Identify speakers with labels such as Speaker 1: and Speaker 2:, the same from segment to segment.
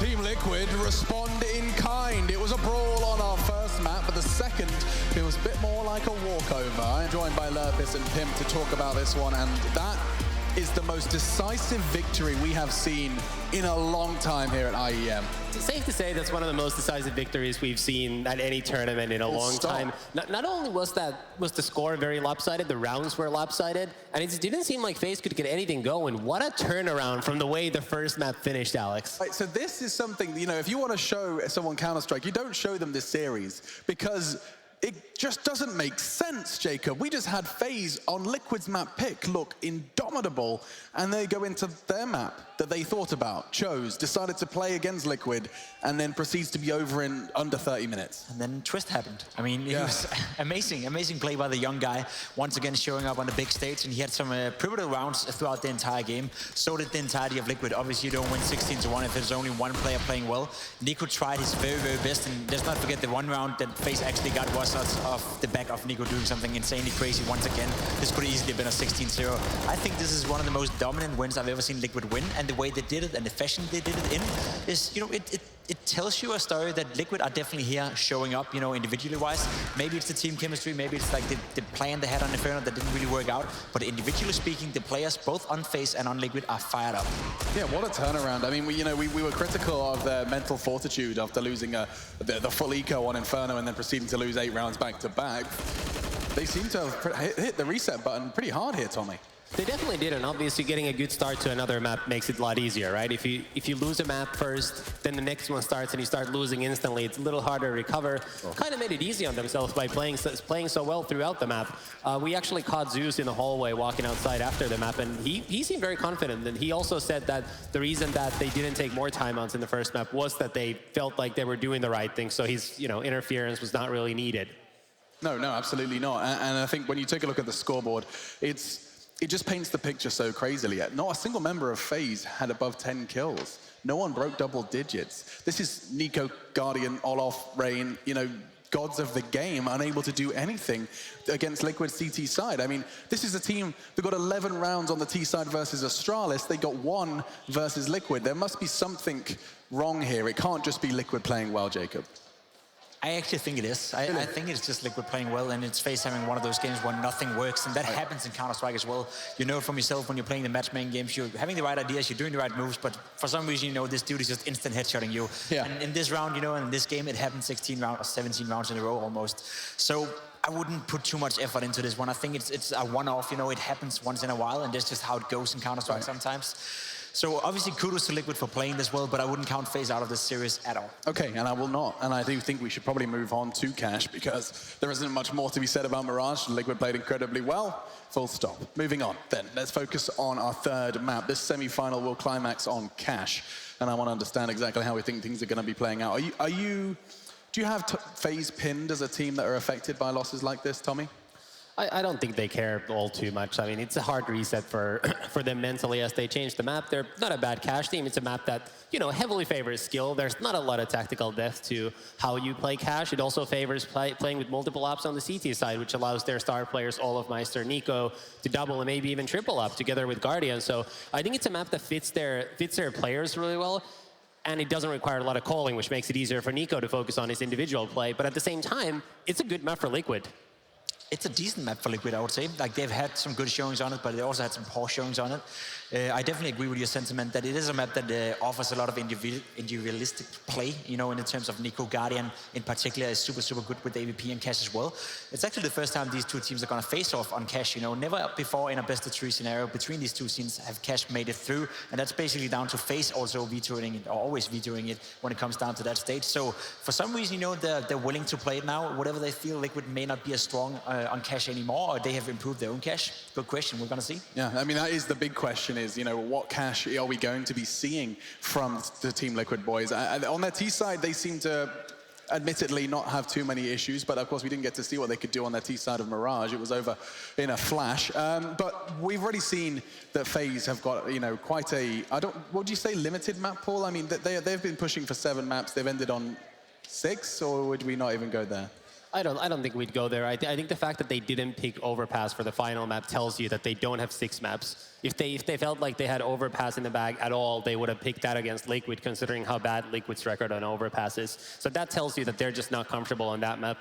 Speaker 1: Team Liquid respond in kind. It was a brawl on our first map, but the second, it was a bit more like a walkover. I'm joined by Lurpis and Pim to talk about this one, and that is the most decisive victory we have seen in a long time here at IEM.
Speaker 2: It's safe to say that's one of the most decisive victories we've seen at any tournament in a long time. Not only was the score very lopsided, the rounds were lopsided, and it didn't seem like FaZe could get anything going. What a turnaround from the way the first map finished, Alex.
Speaker 1: Right, so this is something, you know, if you want to show someone Counter-Strike, you don't show them this series because it just doesn't make sense, Jacob. We just had FaZe on Liquid's map pick look indomitable, and they go into their map that they thought about, chose, decided to play against Liquid, and then proceeds to be over in under 30 minutes.
Speaker 3: And then Twist happened. I mean, it was amazing play by the young guy, once again showing up on the big stage, and he had some pivotal rounds throughout the entire game. So did the entirety of Liquid. Obviously, you don't win 16-1 if there's only one player playing well. Nico tried his very, very best, and let's not forget the one round that FaZe actually got was off the back of Nico doing something insanely crazy once again. This could easily have been a 16-0. I think this is one of the most dominant wins I've ever seen Liquid win, and the way they did it and the fashion they did it in is, you know, it tells you a story that Liquid are definitely here showing up, you know, individually wise. Maybe it's the team chemistry, maybe it's like the plan they had on Inferno that didn't really work out. But individually speaking, the players both on FaZe and on Liquid are fired up. Yeah,
Speaker 1: what a turnaround. I mean, we were critical of their mental fortitude after losing the full eco on Inferno and then proceeding to lose 8 rounds back to back. They seem to have hit the reset button pretty hard here, Tommy.
Speaker 2: They definitely did, and obviously getting a good start to another map makes it a lot easier, right? If you lose a map first, then the next one starts and you start losing instantly, it's a little harder to recover. Kind of made it easy on themselves by playing so well throughout the map. We actually caught Zeus in the hallway walking outside after the map, and he seemed very confident. And he also said that the reason that they didn't take more timeouts in the first map was that they felt like they were doing the right thing, so his interference was not really needed.
Speaker 1: No, absolutely not. And I think when you take a look at the scoreboard, it just paints the picture so crazily. Not a single member of FaZe had above 10 kills. No one broke double digits. This is Nico, Guardian, Olof, Rain, gods of the game, unable to do anything against Liquid CT side. I mean, this is a team that got 11 rounds on the T side versus Astralis. They got 1 versus Liquid. There must be something wrong here. It can't just be Liquid playing well, Jacob.
Speaker 3: I actually think it is. I think it's just Liquid playing well, and it's FaZe having one of those games where nothing works, and that happens in Counter-Strike as well. You know from yourself when you're playing the matchmaking games, you're having the right ideas, you're doing the right moves, but for some reason, this dude is just instant headshotting you. Yeah. And in this round, and in this game, it happened 16 rounds or 17 rounds in a row almost. So I wouldn't put too much effort into this one. I think it's a one-off, it happens once in a while, and that's just how it goes in Counter-Strike sometimes. So obviously kudos to Liquid for playing this well, but I wouldn't count FaZe out of this series at all.
Speaker 1: Okay, and I will not. And I do think we should probably move on to Cash because there isn't much more to be said about Mirage. Liquid played incredibly well. Full stop. Moving on then. Let's focus on our third map. This semi-final will climax on Cash. And I want to understand exactly how we think things are going to be playing out. Do you have FaZe pinned as a team that are affected by losses like this, Tommy?
Speaker 2: I don't think they care all too much. I mean, it's a hard reset for them mentally as they change the map. They're not a bad Cash team. It's a map that, heavily favors skill. There's not a lot of tactical depth to how you play Cash. It also favors playing with multiple ops on the CT side, which allows their star players, Olof, Meister, Nico, to double and maybe even triple up together with Guardian. So I think it's a map that fits their players really well. And it doesn't require a lot of calling, which makes it easier for Nico to focus on his individual play. But at the same time, it's a good map for Liquid.
Speaker 3: It's a decent map for Liquid, I would say. Like, they've had some good showings on it, but they also had some poor showings on it. I definitely agree with your sentiment that it is a map that offers a lot of individualistic play, in terms of Nico. Guardian, in particular, is super, super good with AVP and Cash as well. It's actually the first time these two teams are going to face off on Cash, Never before in a best-of-3 scenario between these two teams have Cash made it through, and that's basically down to FaZe also vetoing it, or always vetoing it when it comes down to that stage. So, for some reason, they're willing to play it now. Whatever they feel, Liquid may not be as strong on Cash anymore, or they have improved their own Cash. Good question, we're going to see.
Speaker 1: Yeah, I mean, that is the big question is, what Cash are we going to be seeing from the Team Liquid boys? On their T side, they seem to admittedly not have too many issues, but of course we didn't get to see what they could do on their T side of Mirage. It was over in a flash. But we've already seen that FaZe have got, quite a, what would you say, limited map pool? I mean, they've been pushing for 7 maps. They've ended on 6, or would we not even go there?
Speaker 2: I don't think we'd go there. I think the fact that they didn't pick Overpass for the final map tells you that they don't have 6 maps. If they felt like they had Overpass in the bag at all, they would have picked that against Liquid, considering how bad Liquid's record on Overpass is. So that tells you that they're just not comfortable on that map.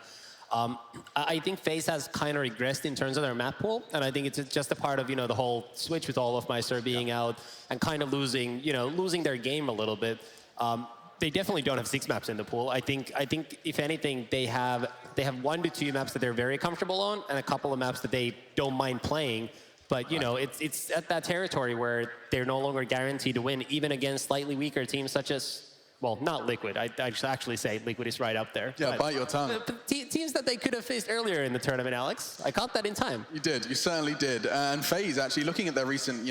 Speaker 2: I think FaZe has kind of regressed in terms of their map pool, and I think it's just a part of the whole switch with Olofmeister being out and kind of losing their game a little bit. They definitely don't have 6 maps in the pool. I think if anything, they have 1 to 2 maps that they're very comfortable on, and a couple of maps that they don't mind playing. But it's at that territory where they're no longer guaranteed to win, even against slightly weaker teams such as, well, not Liquid. I should actually say Liquid is right up there.
Speaker 1: Yeah, bite your tongue.
Speaker 2: Teams that they could have faced earlier in the tournament, Alex. I caught that in time.
Speaker 1: You did. You certainly did. And FaZe, actually, looking at their recent,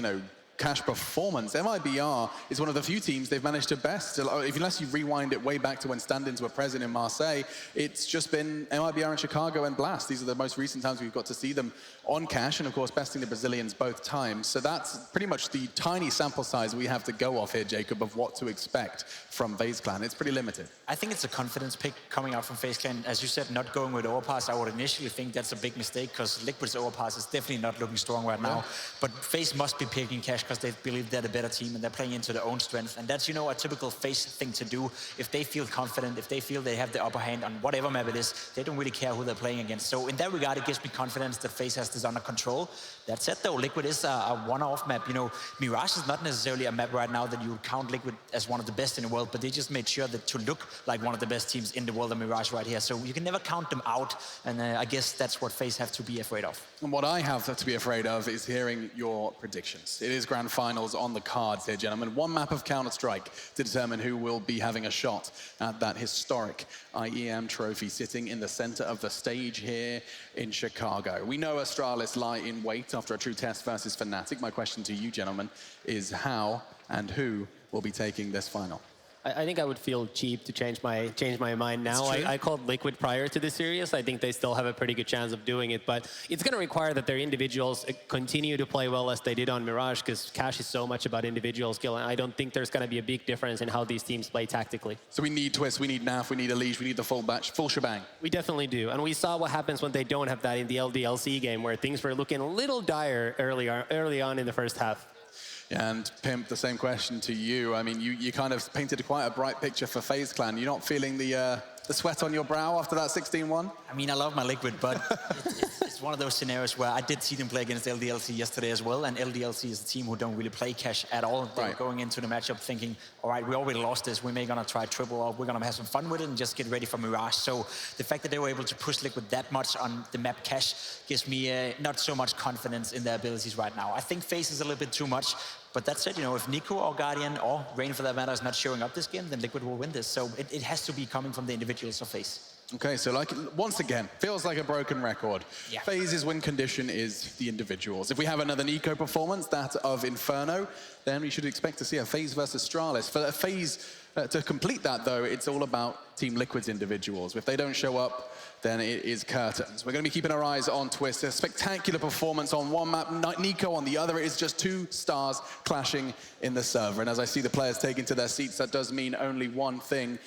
Speaker 1: cash performance, MIBR is one of the few teams they've managed to best. Unless you rewind it way back to when stand-ins were present in Marseille, it's just been MIBR in Chicago and Blast. These are the most recent times we've got to see them on cash, and of course besting the Brazilians both times. So that's pretty much the tiny sample size we have to go off here, Jacob, of what to expect from FaZe Clan. It's pretty limited.
Speaker 3: I think it's a confidence pick coming out from FaZe Clan. As you said, not going with Overpass, I would initially think that's a big mistake because Liquid's Overpass is definitely not looking strong right now. But FaZe must be picking cash because they believe they're the better team and they're playing into their own strength. And that's, a typical FaZe thing to do. If they feel confident, if they feel they have the upper hand on whatever map it is, they don't really care who they're playing against. So in that regard, it gives me confidence that FaZe has this under control. That said, though, Liquid is a one-off map. Mirage is not necessarily a map right now that you would count Liquid as one of the best in the world, but they just made sure that to look like one of the best teams in the world of Mirage right here. So you can never count them out, and I guess that's what FaZe have to be afraid of.
Speaker 1: And what I have to be afraid of is hearing your predictions. It is grand finals on the cards here, gentlemen. 1 map of Counter-Strike to determine who will be having a shot at that historic IEM trophy sitting in the center of the stage here in Chicago. We know Astralis lie in wait after a true test versus Fnatic. My question to you, gentlemen, is how and who will be taking this final?
Speaker 2: I think I would feel cheap to change my mind now. I called Liquid prior to the series. I think they still have a pretty good chance of doing it, but it's going to require that their individuals continue to play well as they did on Mirage, because Cash is so much about individual skill, and I don't think there's going to be a big difference in how these teams play tactically.
Speaker 1: So we need Twist, we need Naf, we need Elish, we need the full shebang.
Speaker 2: We definitely do, and we saw what happens when they don't have that in the LDLC game, where things were looking a little dire early on in the first half.
Speaker 1: And Pimp, the same question to you. I mean, you kind of painted quite a bright picture for FaZe Clan. You're not feeling the sweat on your brow after that 16-1?
Speaker 3: I mean, I love my Liquid, but it's one of those scenarios where I did see them play against LDLC yesterday as well, and LDLC is a team who don't really play cash at all. They were going into the matchup thinking, all right, we already lost this, we're going to try triple, or we're going to have some fun with it and just get ready for Mirage. So the fact that they were able to push Liquid that much on the map cash gives me not so much confidence in their abilities right now. I think FaZe is a little bit too much. But that said, if Nico or Guardian or Rain for that matter is not showing up this game, then Liquid will win this. So it has to be coming from the individuals of FaZe.
Speaker 1: Okay, so once again, feels like a broken record.
Speaker 3: Yeah.
Speaker 1: FaZe's win condition is the individuals. If we have another Nico performance, that of Inferno, then we should expect to see a FaZe versus Astralis. For FaZe to complete that, though, it's all about Team Liquid's individuals. If they don't show up, then it is curtains. We're going to be keeping our eyes on Twist. A spectacular performance on one map, Nico on the other. It is just 2 stars clashing in the server. And as I see the players taking to their seats, that does mean only one thing.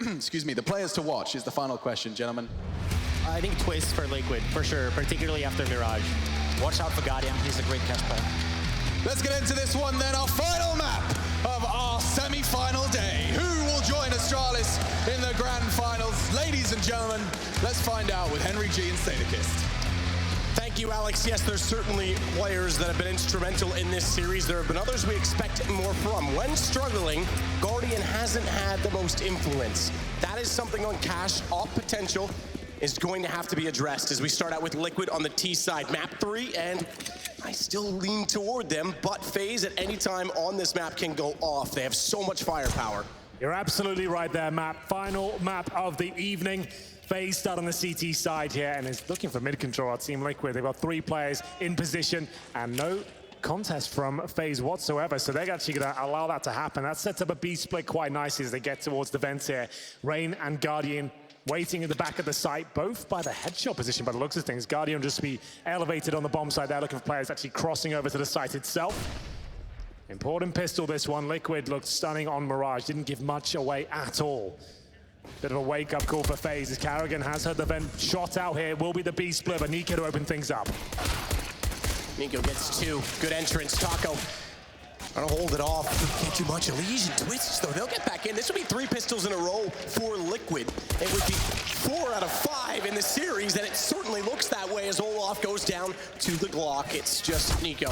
Speaker 1: Excuse me, the players to watch is the final question, gentlemen.
Speaker 2: I think Twist for Liquid, for sure, particularly after Mirage.
Speaker 3: Watch out for Guardian, he's a great cash player.
Speaker 1: Let's get into this one then, our final map of our semi-final day. Who will join Astralis in the grand finals? Ladies and gentlemen, let's find out with Henry G and Sadakist.
Speaker 4: Thank you, Alex. Yes, there's certainly players that have been instrumental in this series. There have been others we expect more from. When struggling, Guardian hasn't had the most influence. That is something on Cash, off potential, is going to have to be addressed as we start out with Liquid on the T side. Map 3, and I still lean toward them, but FaZe at any time on this map can go off. They have so much firepower.
Speaker 5: You're absolutely right there, Matt. Final map of the evening. FaZe start on the CT side here and is looking for mid control at Team Liquid. They've got 3 players in position and no contest from FaZe whatsoever, so they're actually going to allow that to happen. That sets up a B split quite nicely as they get towards the vents here. Rain and Guardian waiting at the back of the site, both by the headshot position by the looks of things. Guardian just be elevated on the bomb side there, looking for players actually crossing over to the site itself. Important pistol, this one. Liquid looked stunning on Mirage, didn't give much away at all. Bit of a wake-up call for FaZe as Carrigan has heard the vent shot out here. Will be the B split, but Nico to open things up.
Speaker 4: Nico gets 2. Good entrance. Taco trying to hold it off. Can't do much. Elysian twists, though. They'll get back in. This would be 3 pistols in a row for Liquid. It would be 4 out of 5 in the series, and it certainly looks that way as Olaf goes down to the Glock. It's just Nico.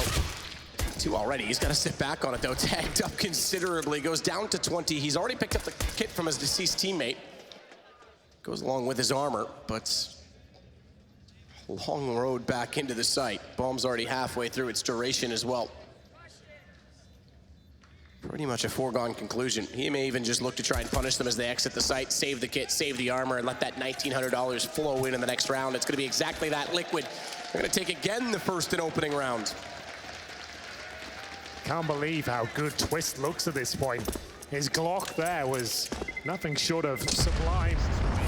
Speaker 4: 2 already. He's got to sit back on it, though. Tagged up considerably. Goes down to 20. He's already picked up the kit from his deceased teammate. Goes along with his armor, but long road back into the site. Bomb's already halfway through its duration as well. Pretty much a foregone conclusion. He may even just look to try and punish them as they exit the site, save the kit, save the armor, and let that $1,900 flow in the next round. It's going to be exactly that. Liquid, they're going to take again the first and opening round.
Speaker 5: Can't believe how good Twist looks at this point. His Glock there was nothing short of sublime,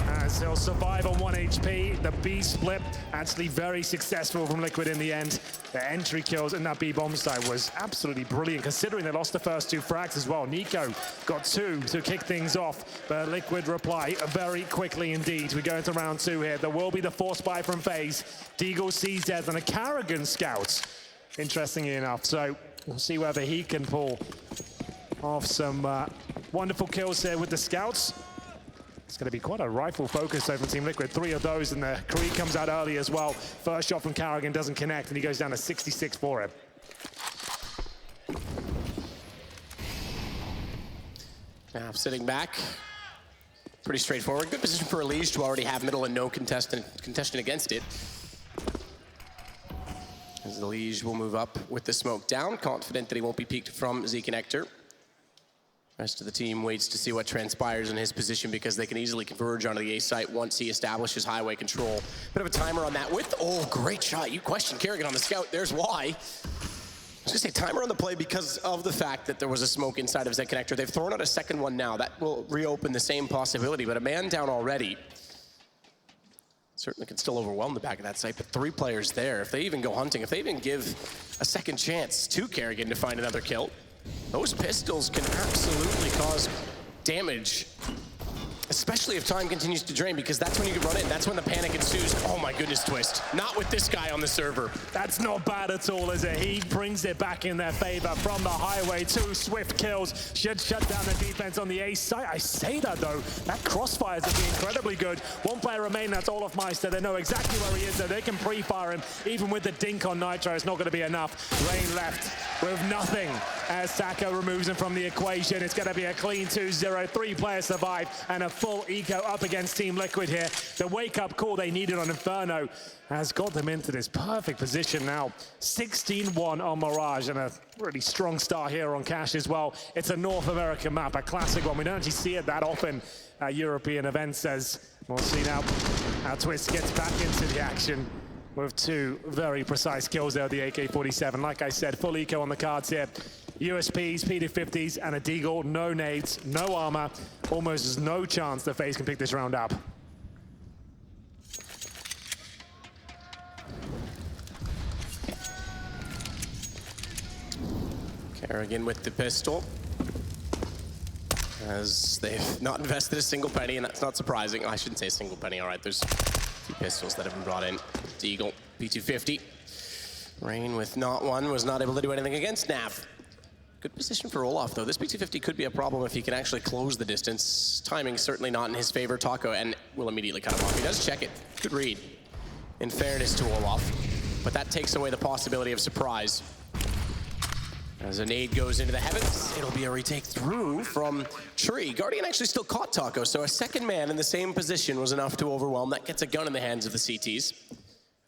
Speaker 5: as he'll survive on 1 HP. The B split actually very successful from Liquid in the end. The entry kills in that B bomb site was absolutely brilliant, considering they lost the first 2 frags as well. Nico got 2 to kick things off, but Liquid reply very quickly indeed. We go into round 2 here. There will be the force buy from FaZe. Deagle sees death and a Carrigan scout, interestingly enough. So we'll see whether he can pull off some wonderful kills here with the scouts. It's going to be quite a rifle focus over Team Liquid. 3 of those, and the Creed comes out early as well. First shot from Carrigan doesn't connect, and he goes down to 66 for it.
Speaker 4: Now sitting back, pretty straightforward. Good position for Elige to already have middle and no contention against it. As Elige will move up with the smoke down, confident that he won't be peeked from Z Connector. Rest of the team waits to see what transpires in his position because they can easily converge onto the A site once he establishes highway control. Bit of a timer on that with, oh, great shot. You questioned Kerrigan on the scout, there's why. I was gonna say timer on the play because of the fact that there was a smoke inside of Z Connector. They've thrown out a second one now. That will reopen the same possibility, but a man down already certainly can still overwhelm the back of that site, but 3 players there. If they even go hunting, if they even give a second chance to Kerrigan to find another kill, those pistols can absolutely cause damage, especially if time continues to drain, because that's when you can run in. That's when the panic ensues. Oh my goodness, Twist. Not with this guy on the server.
Speaker 5: That's not bad at all, is it? He brings it back in their favor from the highway. 2 swift kills. Should shut down the defense on the A site. I say that, though. That crossfires have been incredibly good. 1 player remaining, that's Olaf Meister. They know exactly where he is, so they can pre-fire him. Even with the dink on Nitro, it's not going to be enough. Rain left with nothing as Saka removes him from the equation. It's going to be a clean 2-0. 3 players survive, and a full eco up against Team Liquid here. The wake-up call they needed on Inferno has got them into this perfect position now. 16-1 on Mirage, and a really strong start here on Cash as well. It's a North American map, a classic one. We don't actually see it that often at European events, as we'll see now how Twist gets back into the action with 2 very precise kills there with the AK-47. Like I said, full eco on the cards here. USPs, P250s, and a Deagle. No nades, no armor. Almost there's no chance that FaZe can pick this round up.
Speaker 4: Kerrigan with the pistol, as they've not invested a single penny, and that's not surprising. I shouldn't say a single penny, all right. There's 2 pistols that have been brought in. Deagle, P250. Rain with not one, was not able to do anything against Nav. Good position for Olaf, though. This P250 could be a problem if he can actually close the distance. Timing certainly not in his favor. Taco and will immediately cut him off. He does check it. Good read, in fairness to Olaf. But that takes away the possibility of surprise. As a nade goes into the heavens, it'll be a retake through from Tree. Guardian actually still caught Taco, so a second man in the same position was enough to overwhelm. That gets a gun in the hands of the CTs.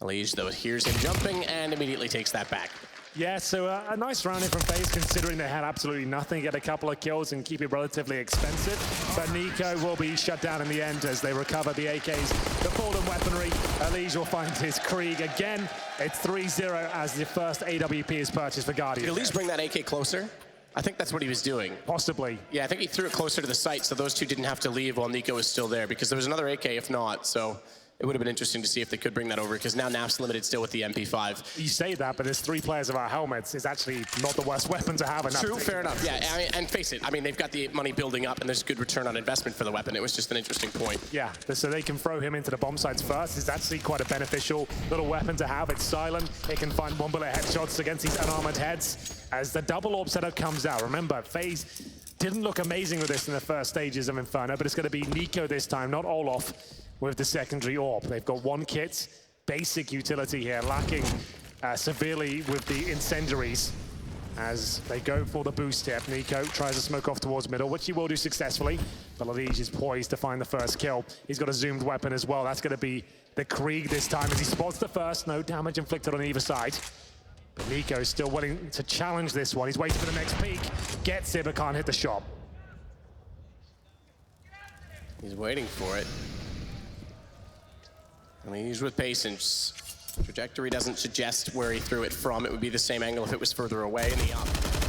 Speaker 4: Elige, though, hears him jumping and immediately takes that back.
Speaker 5: Yeah, so a nice round in from FaZe, considering they had absolutely nothing. Get a couple of kills and keep it relatively expensive. But Nico will be shut down in the end as they recover the AKs, the fallen weaponry. Elige will find his Krieg again. It's 3-0 as the first AWP is purchased for Guardian.
Speaker 4: Did Elige bring that AK closer? I think that's what he was doing.
Speaker 5: Possibly.
Speaker 4: Yeah, I think he threw it closer to the site so those 2 didn't have to leave while Nico was still there, because there was another AK if not. So it would have been interesting to see if they could bring that over, because now Nap's limited still with the MP5.
Speaker 5: You say that, but there's 3 players of our helmets. It's actually not the worst weapon to have.
Speaker 4: True, fair enough. Yeah, I mean, and face it, I mean, they've got the money building up, and there's good return on investment for the weapon. It was just an interesting point.
Speaker 5: Yeah, so they can throw him into the bomb sites first. It's actually quite a beneficial little weapon to have. It's silent. It can find one-bullet headshots against these unarmored heads. As the double orb setup comes out, remember, FaZe didn't look amazing with this in the first stages of Inferno, but it's going to be Nico this time, not Olaf, with the secondary orb. They've got 1 kit, basic utility here, lacking severely with the incendiaries as they go for the boost here. Nico tries to smoke off towards middle, which he will do successfully, but Lalij is poised to find the first kill. He's got a zoomed weapon as well. That's going to be the Krieg this time as he spots the first. No damage inflicted on either side. But Nico is still willing to challenge this one. He's waiting for the next peek, gets it, but can't hit the shot.
Speaker 4: He's waiting for it. I mean, he's with patience. Trajectory doesn't suggest where he threw it from. It would be the same angle if it was further away, and he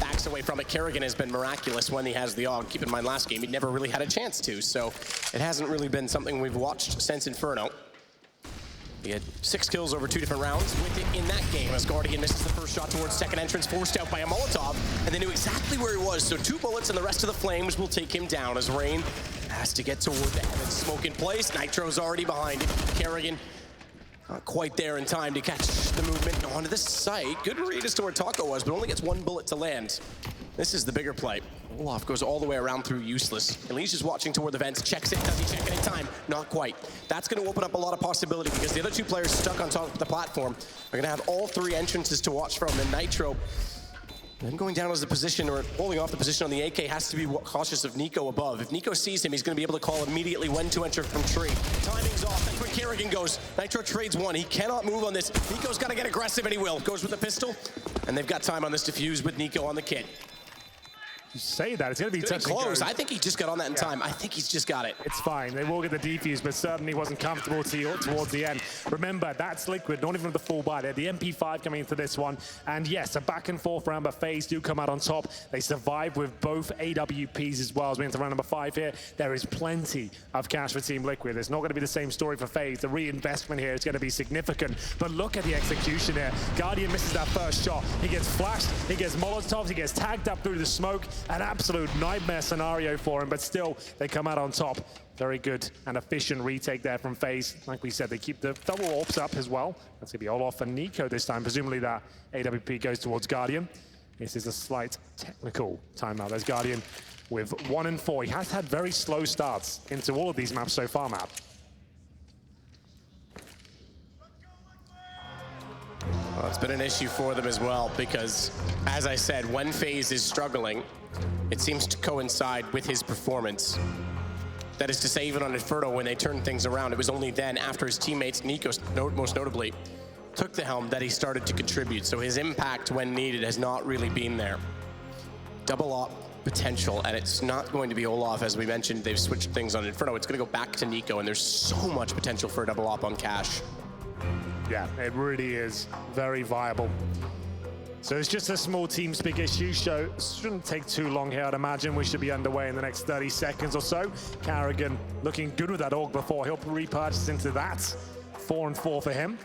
Speaker 4: backs away from it. Kerrigan has been miraculous when he has the AUG. Keep in mind, last game, he never really had a chance to, so it hasn't really been something we've watched since Inferno. He had 6 kills over 2 different rounds with it in that game as Guardian misses the first shot towards second entrance, forced out by a Molotov, and they knew exactly where he was, so 2 bullets and the rest of the flames will take him down as Rain has to get toward the heaven. Smoke in place, Nitro's already behind it. Kerrigan not quite there in time to catch the movement onto the site. Good read as to where Taco was, but only gets 1 bullet to land. This is the bigger play. Olaf goes all the way around through useless. Elise is watching toward the vents, checks it, does he check it in time? Not quite. That's gonna open up a lot of possibility because the other 2 players stuck on top of the platform are gonna have all 3 entrances to watch from, and Nitro then going down as the position, or holding off the position on the AK, has to be cautious of Nico above. If Nico sees him, he's going to be able to call immediately when to enter from tree. Timing's off. That's where Kerrigan goes. Nitro trades 1. He cannot move on this. Nico's got to get aggressive, and he will. Goes with the pistol, and they've got time on this defuse with Nico on the kit.
Speaker 5: You say that, it's going to be touch and
Speaker 4: close.
Speaker 5: go.
Speaker 4: I think he just got on that in time. I think he's just got it.
Speaker 5: It's fine. They will get the defuse, but certainly wasn't comfortable towards the end. Remember, that's Liquid, not even the full buy. They had the MP5 coming into this one. And yes, a back and forth round, but FaZe do come out on top. They survive with both AWPs as well as we enter round number 5 here. There is plenty of cash for Team Liquid. It's not going to be the same story for FaZe. The reinvestment here is going to be significant. But look at the execution here. Guardian misses that first shot. He gets flashed, he gets Molotovs, he gets tagged up through the smoke. An absolute nightmare scenario for him, but still they come out on top. Very good and efficient retake there from FaZe. Like we said, they keep the double orbs up as well. That's gonna be Olaf and Nico this time. Presumably that AWP goes towards Guardian. This is a slight technical timeout. There's Guardian with 1 and 4. He has had very slow starts into all of these maps so far, Matt.
Speaker 4: Well, it's been an issue for them as well because, as I said, when FaZe is struggling, it seems to coincide with his performance. That is to say, even on Inferno, when they turned things around, it was only then, after his teammates, Nico most notably, took the helm, that he started to contribute. So his impact when needed has not really been there. Double op potential, and it's not going to be Olaf. As we mentioned, they've switched things on Inferno. It's going to go back to Nico, and there's so much potential for a double op on Cash.
Speaker 5: Yeah, it really is very viable. So it's just a small TeamSpeak issue, so shouldn't take too long here. I'd imagine we should be underway in the next 30 seconds or so. Kerrigan looking good with that AUG before. He'll repurchase into that. 4 and 4 for him.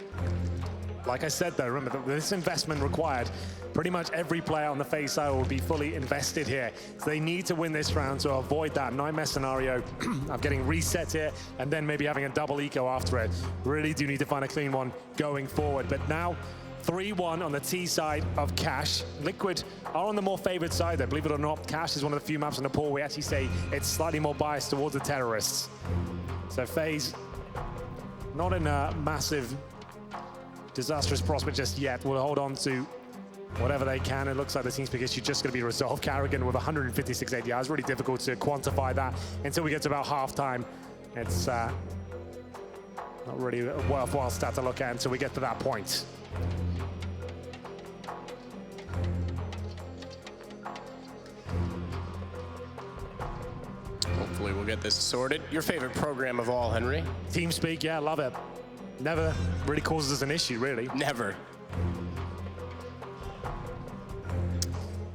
Speaker 5: Like I said though, remember this investment required. Pretty much every player on the FaZe side will be fully invested here. So they need to win this round to avoid that nightmare scenario of getting reset here and then maybe having a double eco after it. Really do need to find a clean one going forward. But now, 3-1 on the T side of Cash. Liquid are on the more favored side there, believe it or not. Cash is one of the few maps in the pool we actually say it's slightly more biased towards the terrorists. So FaZe, not in a massive, disastrous prospect just yet. We'll hold on to whatever they can. It looks like the TeamSpeak issue just going to be resolved. Kerrigan with 156 ADI. It's really difficult to quantify that until we get to about halftime. It's not really a worthwhile stat to look at until we get to that point.
Speaker 4: Hopefully we'll get this sorted. Your favorite program of all, Henry?
Speaker 5: TeamSpeak, yeah, love it. Never really causes us an issue, really.
Speaker 4: Never.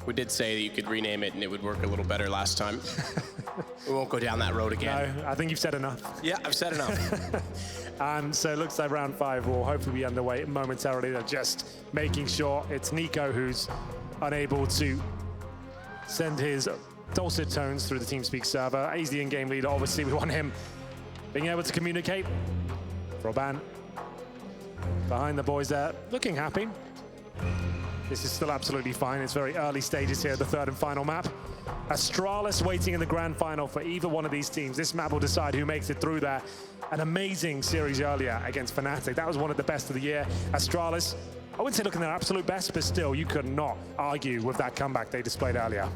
Speaker 4: We did say that you could rename it and it would work a little better last time. We won't go down that road again.
Speaker 5: No, I think you've said enough.
Speaker 4: Yeah, I've said enough.
Speaker 5: So it looks like round 5 will hopefully be underway momentarily. They're just making sure it's Nico who's unable to send his dulcet tones through the TeamSpeak server. He's the in-game leader. Obviously, we want him being able to communicate. Roban behind the boys there, looking happy. This is still absolutely fine. It's very early stages here, the third and final map. Astralis waiting in the grand final for either one of these teams. This map will decide who makes it through there. An amazing series earlier against Fnatic. That was one of the best of the year. Astralis, I wouldn't say looking their absolute best, but still, you could not argue with that comeback they displayed earlier.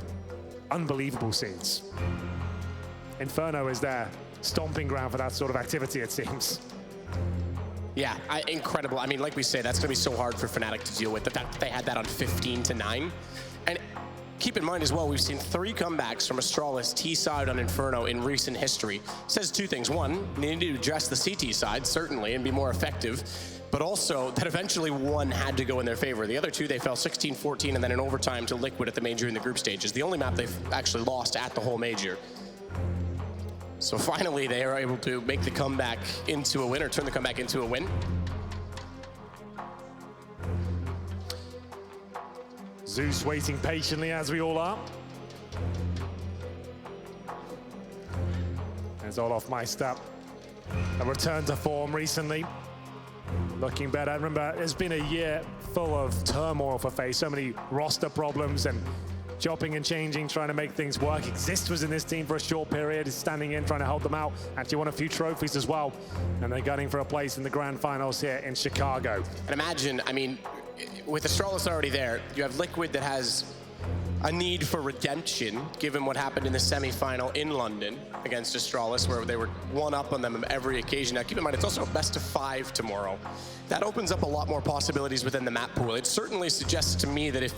Speaker 5: Unbelievable scenes. Inferno is their stomping ground for that sort of activity, it seems.
Speaker 4: Yeah, incredible. I mean, like we say, that's going to be so hard for Fnatic to deal with. The fact that they had that on 15-9. And keep in mind as well, we've seen 3 comebacks from Astralis T-side on Inferno in recent history. Says 2 things. 1, they need to address the CT side, certainly, and be more effective. But also, that eventually one had to go in their favor. The other 2, they fell 16-14 and then in overtime to Liquid at the major in the group stages. The only map they've actually lost at the whole major. So finally, they are able to make the comeback into a win, or turn the comeback into a win.
Speaker 5: Zeus waiting patiently, as we all are. There's Olof Meister. A return to form recently. Looking better. I remember it's been a year full of turmoil for FaZe. So many roster problems and chopping and changing, trying to make things work. Exist was in this team for a short period, is standing in, trying to help them out. Actually won a few trophies as well. And they're gunning for a place in the grand finals here in Chicago.
Speaker 4: And imagine, I mean, with Astralis already there, you have Liquid that has a need for redemption, given what happened in the semifinal in London against Astralis, where they were one up on them every occasion. Now, keep in mind, it's also a best of 5 tomorrow. That opens up a lot more possibilities within the map pool. It certainly suggests to me that if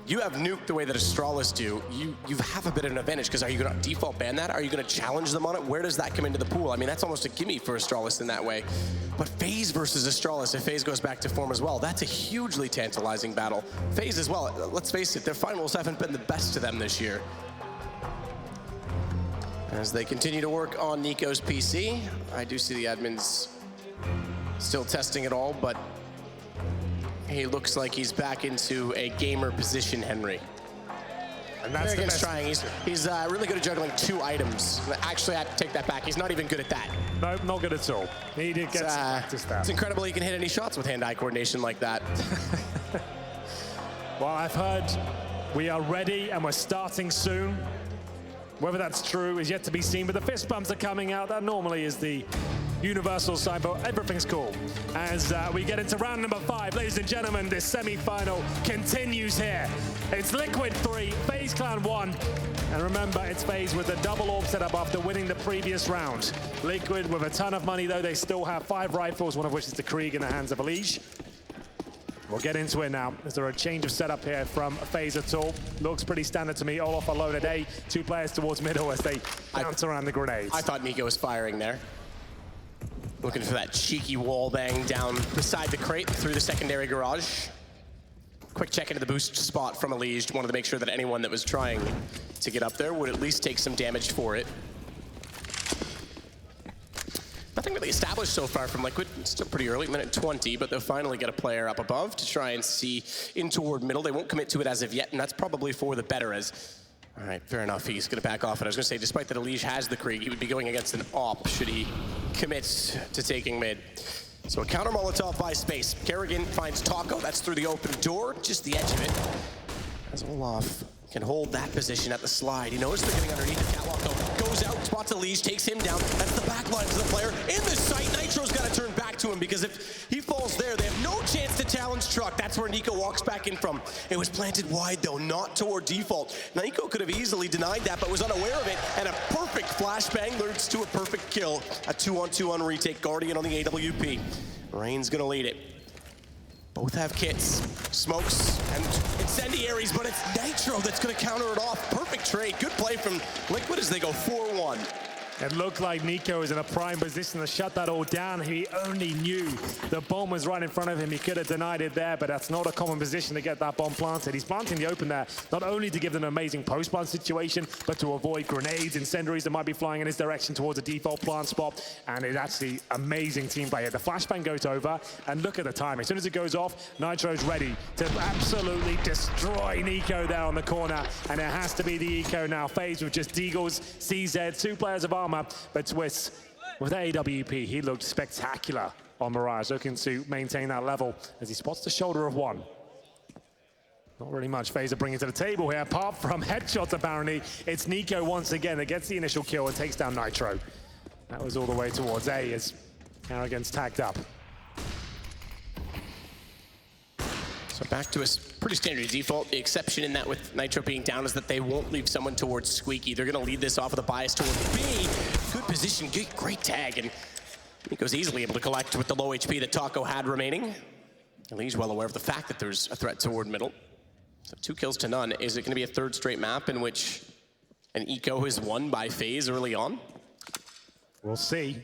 Speaker 4: you have nuked the way that Astralis do, you have a bit of an advantage, because are you going to default ban that? Are you going to challenge them on it? Where does that come into the pool? I mean, that's almost a gimme for Astralis in that way. But FaZe versus Astralis, if FaZe goes back to form as well, that's a hugely tantalizing battle. FaZe as well, let's face it, their finals haven't been the best to them this year. As they continue to work on Nico's PC, I do see the admins still testing it all, but he looks like he's back into a gamer position, Henry.
Speaker 5: And that's
Speaker 4: Against trying. He's really good at juggling 2 items. Actually, I have to take that back. He's not even good at that.
Speaker 5: No, not good at all. He did get practice that.
Speaker 4: It's incredible he can hit any shots with hand-eye coordination like that.
Speaker 5: Well, I've heard we are ready and we're starting soon. Whether that's true is yet to be seen, but the fist bumps are coming out. That normally is the universal sign, but everything's cool. As we get into round number 5, ladies and gentlemen, this semi-final continues here. It's Liquid 3, FaZe Clan 1. And remember, it's FaZe with the double orb set up after winning the previous round. Liquid with a ton of money, though. They still have 5 rifles, one of which is the Krieg in the hands of Elige. We'll get into it now. Is there a change of setup here from FaZe at all? Looks pretty standard to me. Olof alone at A, 2 players towards middle as they bounce around the grenades.
Speaker 4: I thought Nico was firing there. Looking for that cheeky wall bang down beside the crate through the secondary garage. Quick check into the boost spot from Elige. Wanted to make sure that anyone that was trying to get up there would at least take some damage for it. Nothing really established so far from Liquid. It's still pretty early, minute 20, but they'll finally get a player up above to try and see in toward middle. They won't commit to it as of yet, and that's probably for the better as... All right, fair enough. He's going to back off. And I was going to say, despite that Elige has the Krieg, he would be going against an AWP should he commit to taking mid. So a counter Molotov by Space. Kerrigan finds Taco. That's through the open door, just the edge of it. As Olaf can hold that position at the slide. He knows they're getting underneath the catwalk, though. Goes out, spots Elige, takes him down. That's the back line to the player. In the sight, Nitro's got to turn back to him, because if he falls there, they have no chance to challenge Truck. That's where Nico walks back in from. It was planted wide, though, not toward default. Nico could have easily denied that, but was unaware of it, and a perfect flashbang leads to a perfect kill. A 2-on-2 on retake. Guardian on the AWP. Rain's gonna lead it. Both have kits, smokes, and incendiaries, but it's Nitro that's gonna counter it off. Perfect trade, good play from Liquid as they go 4-1.
Speaker 5: It looked like Nico was in a prime position to shut that all down. He only knew the bomb was right in front of him. He could have denied it there, but that's not a common position to get that bomb planted. He's planting the open there, not only to give them an amazing post-plant situation, but to avoid grenades, incendiaries that might be flying in his direction towards a default plant spot. And it's actually amazing team play here. The flashbang goes over, and look at the time. As soon as it goes off, Nitro's ready to absolutely destroy Nico there on the corner. And it has to be the eco now. FaZe with just Deagles, CZ, 2 players of armor, but Twist with the AWP, he looked spectacular on Mirage, looking to maintain that level as he spots the shoulder of one. Not really much FaZe are bringing to the table here, apart from headshots apparently. It's Nico once again that gets the initial kill and takes down Nitro. That was all the way towards A as Carrigan's tagged up.
Speaker 6: So back to a pretty standard default. The exception in that with Nitro being down is that they won't leave someone towards Squeaky. They're going to lead this off with a bias towards B. Good position, great tag, and Nico's easily able to collect with the low HP that Taco had remaining. And he's well aware of the fact that there's a threat toward middle. So 2 kills to none. Is it going to be a third straight map in which an eco is won by FaZe early on?
Speaker 5: We'll see.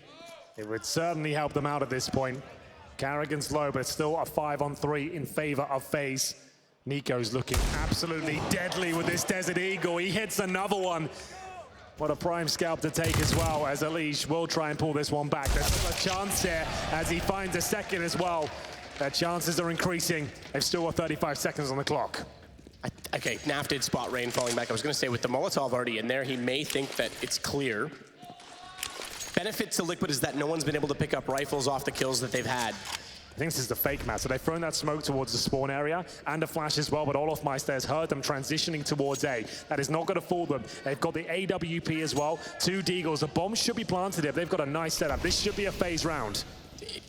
Speaker 5: It would certainly help them out at this point. Carrigan's low, but it's still a 5-on-3 in favor of FaZe. Nico's looking absolutely deadly with this Desert Eagle. He hits another one. What a prime scalp to take as well, as Alish will try and pull this one back. There's still a chance here as he finds a second as well. Their chances are increasing. They've still got 35 seconds on the clock.
Speaker 6: Okay, Naf did spot Rain falling back. I was going to say, with the Molotov already in there, he may think that it's clear. Benefit to Liquid is that no one's been able to pick up rifles off the kills that they've had.
Speaker 5: I think this is the fake map. So they've thrown that smoke towards the spawn area and a flash as well, but Olofmeister has heard them transitioning towards A. That is not going to fool them. They've got the AWP as well. 2 Deagles. The bomb should be planted here. They've got a nice setup. This should be a FaZe round.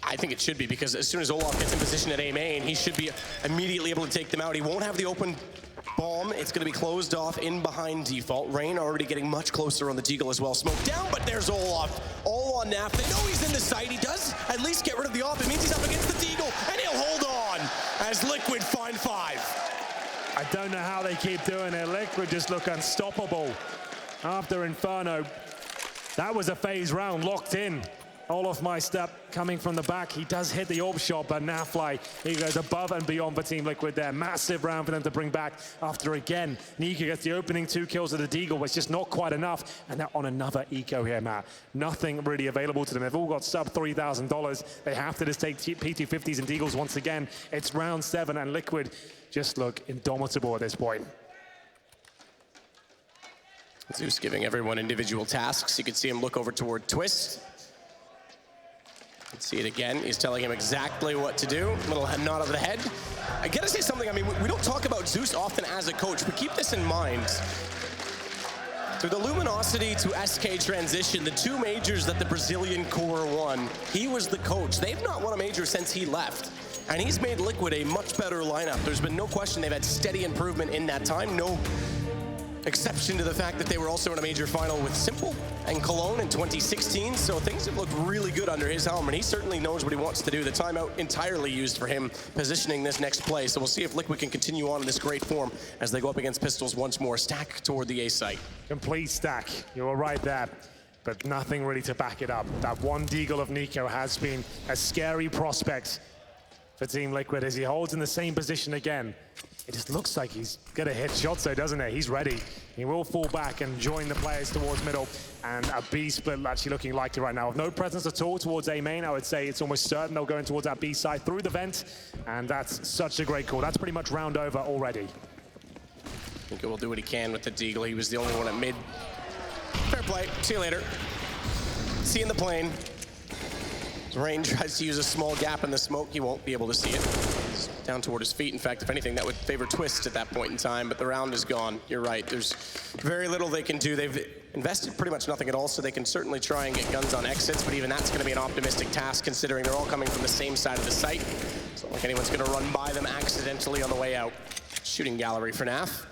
Speaker 6: I think it should be, because as soon as Olof gets in position at A main, he should be immediately able to take them out. He won't have the open bomb. It's going to be closed off in behind default. Rain already getting much closer on the Deagle as well. Smoke down, but there's Olof. All on Naf. They know he's in the site. He does at least get rid of the off. It means he's up against the Deagle, and he'll hold on as Liquid find 5.
Speaker 5: I don't know how they keep doing it. Liquid just look unstoppable after Inferno. That was a FaZe round locked in. Olofmeister coming from the back. He does hit the orb shot, but Nafly, he goes above and beyond for Team Liquid there. Massive round for them to bring back after again. Nico gets the opening 2 kills of the Deagle, but it's just not quite enough. And they're on another eco here, Matt. Nothing really available to them. They've all got sub $3,000. They have to just take P250s and Deagles once again. It's round 7 and Liquid just look indomitable at this point.
Speaker 6: Zeus giving everyone individual tasks. You can see him look over toward Twist. Let's see it again. He's telling him exactly what to do. Little nod of the head. I gotta say something. I mean, we don't talk about Zeus often as a coach, but keep this in mind. Through the Luminosity to SK transition, the 2 majors that the Brazilian core won, he was the coach. They've not won a major since he left. And he's made Liquid a much better lineup. There's been no question they've had steady improvement in that time. No exception to the fact that they were also in a major final with Simple and Cologne in 2016, so things have looked really good under his helm, and he certainly knows what he wants to do. The timeout entirely used for him positioning this next play, so we'll see if Liquid can continue on in this great form as they go up against Pistols once more. Stack toward the A site.
Speaker 5: Complete stack. You were right there, but nothing really to back it up. That one Deagle of Nico has been a scary prospect for Team Liquid as he holds in the same position again. It just looks like he's gonna hit shots though, doesn't it? He's ready. He will fall back and join the players towards middle, and a B split actually looking likely right now. With no presence at all towards A main, I would say it's almost certain they'll go in towards that B side through the vent, and that's such a great call. That's pretty much round over already.
Speaker 6: I think he'll do what he can with the Deagle. He was the only one at mid. Fair play. See you later. See you in the plane. Rain tries to use a small gap in the smoke. He won't be able to see it. It's down toward his feet. In fact, if anything, that would favor Twist at that point in time, but the round is gone. You're right. There's very little they can do. They've invested pretty much nothing at all, so they can certainly try and get guns on exits, but even that's going to be an optimistic task considering they're all coming from the same side of the site. It's not like anyone's going to run by them accidentally on the way out. Shooting gallery for Naf.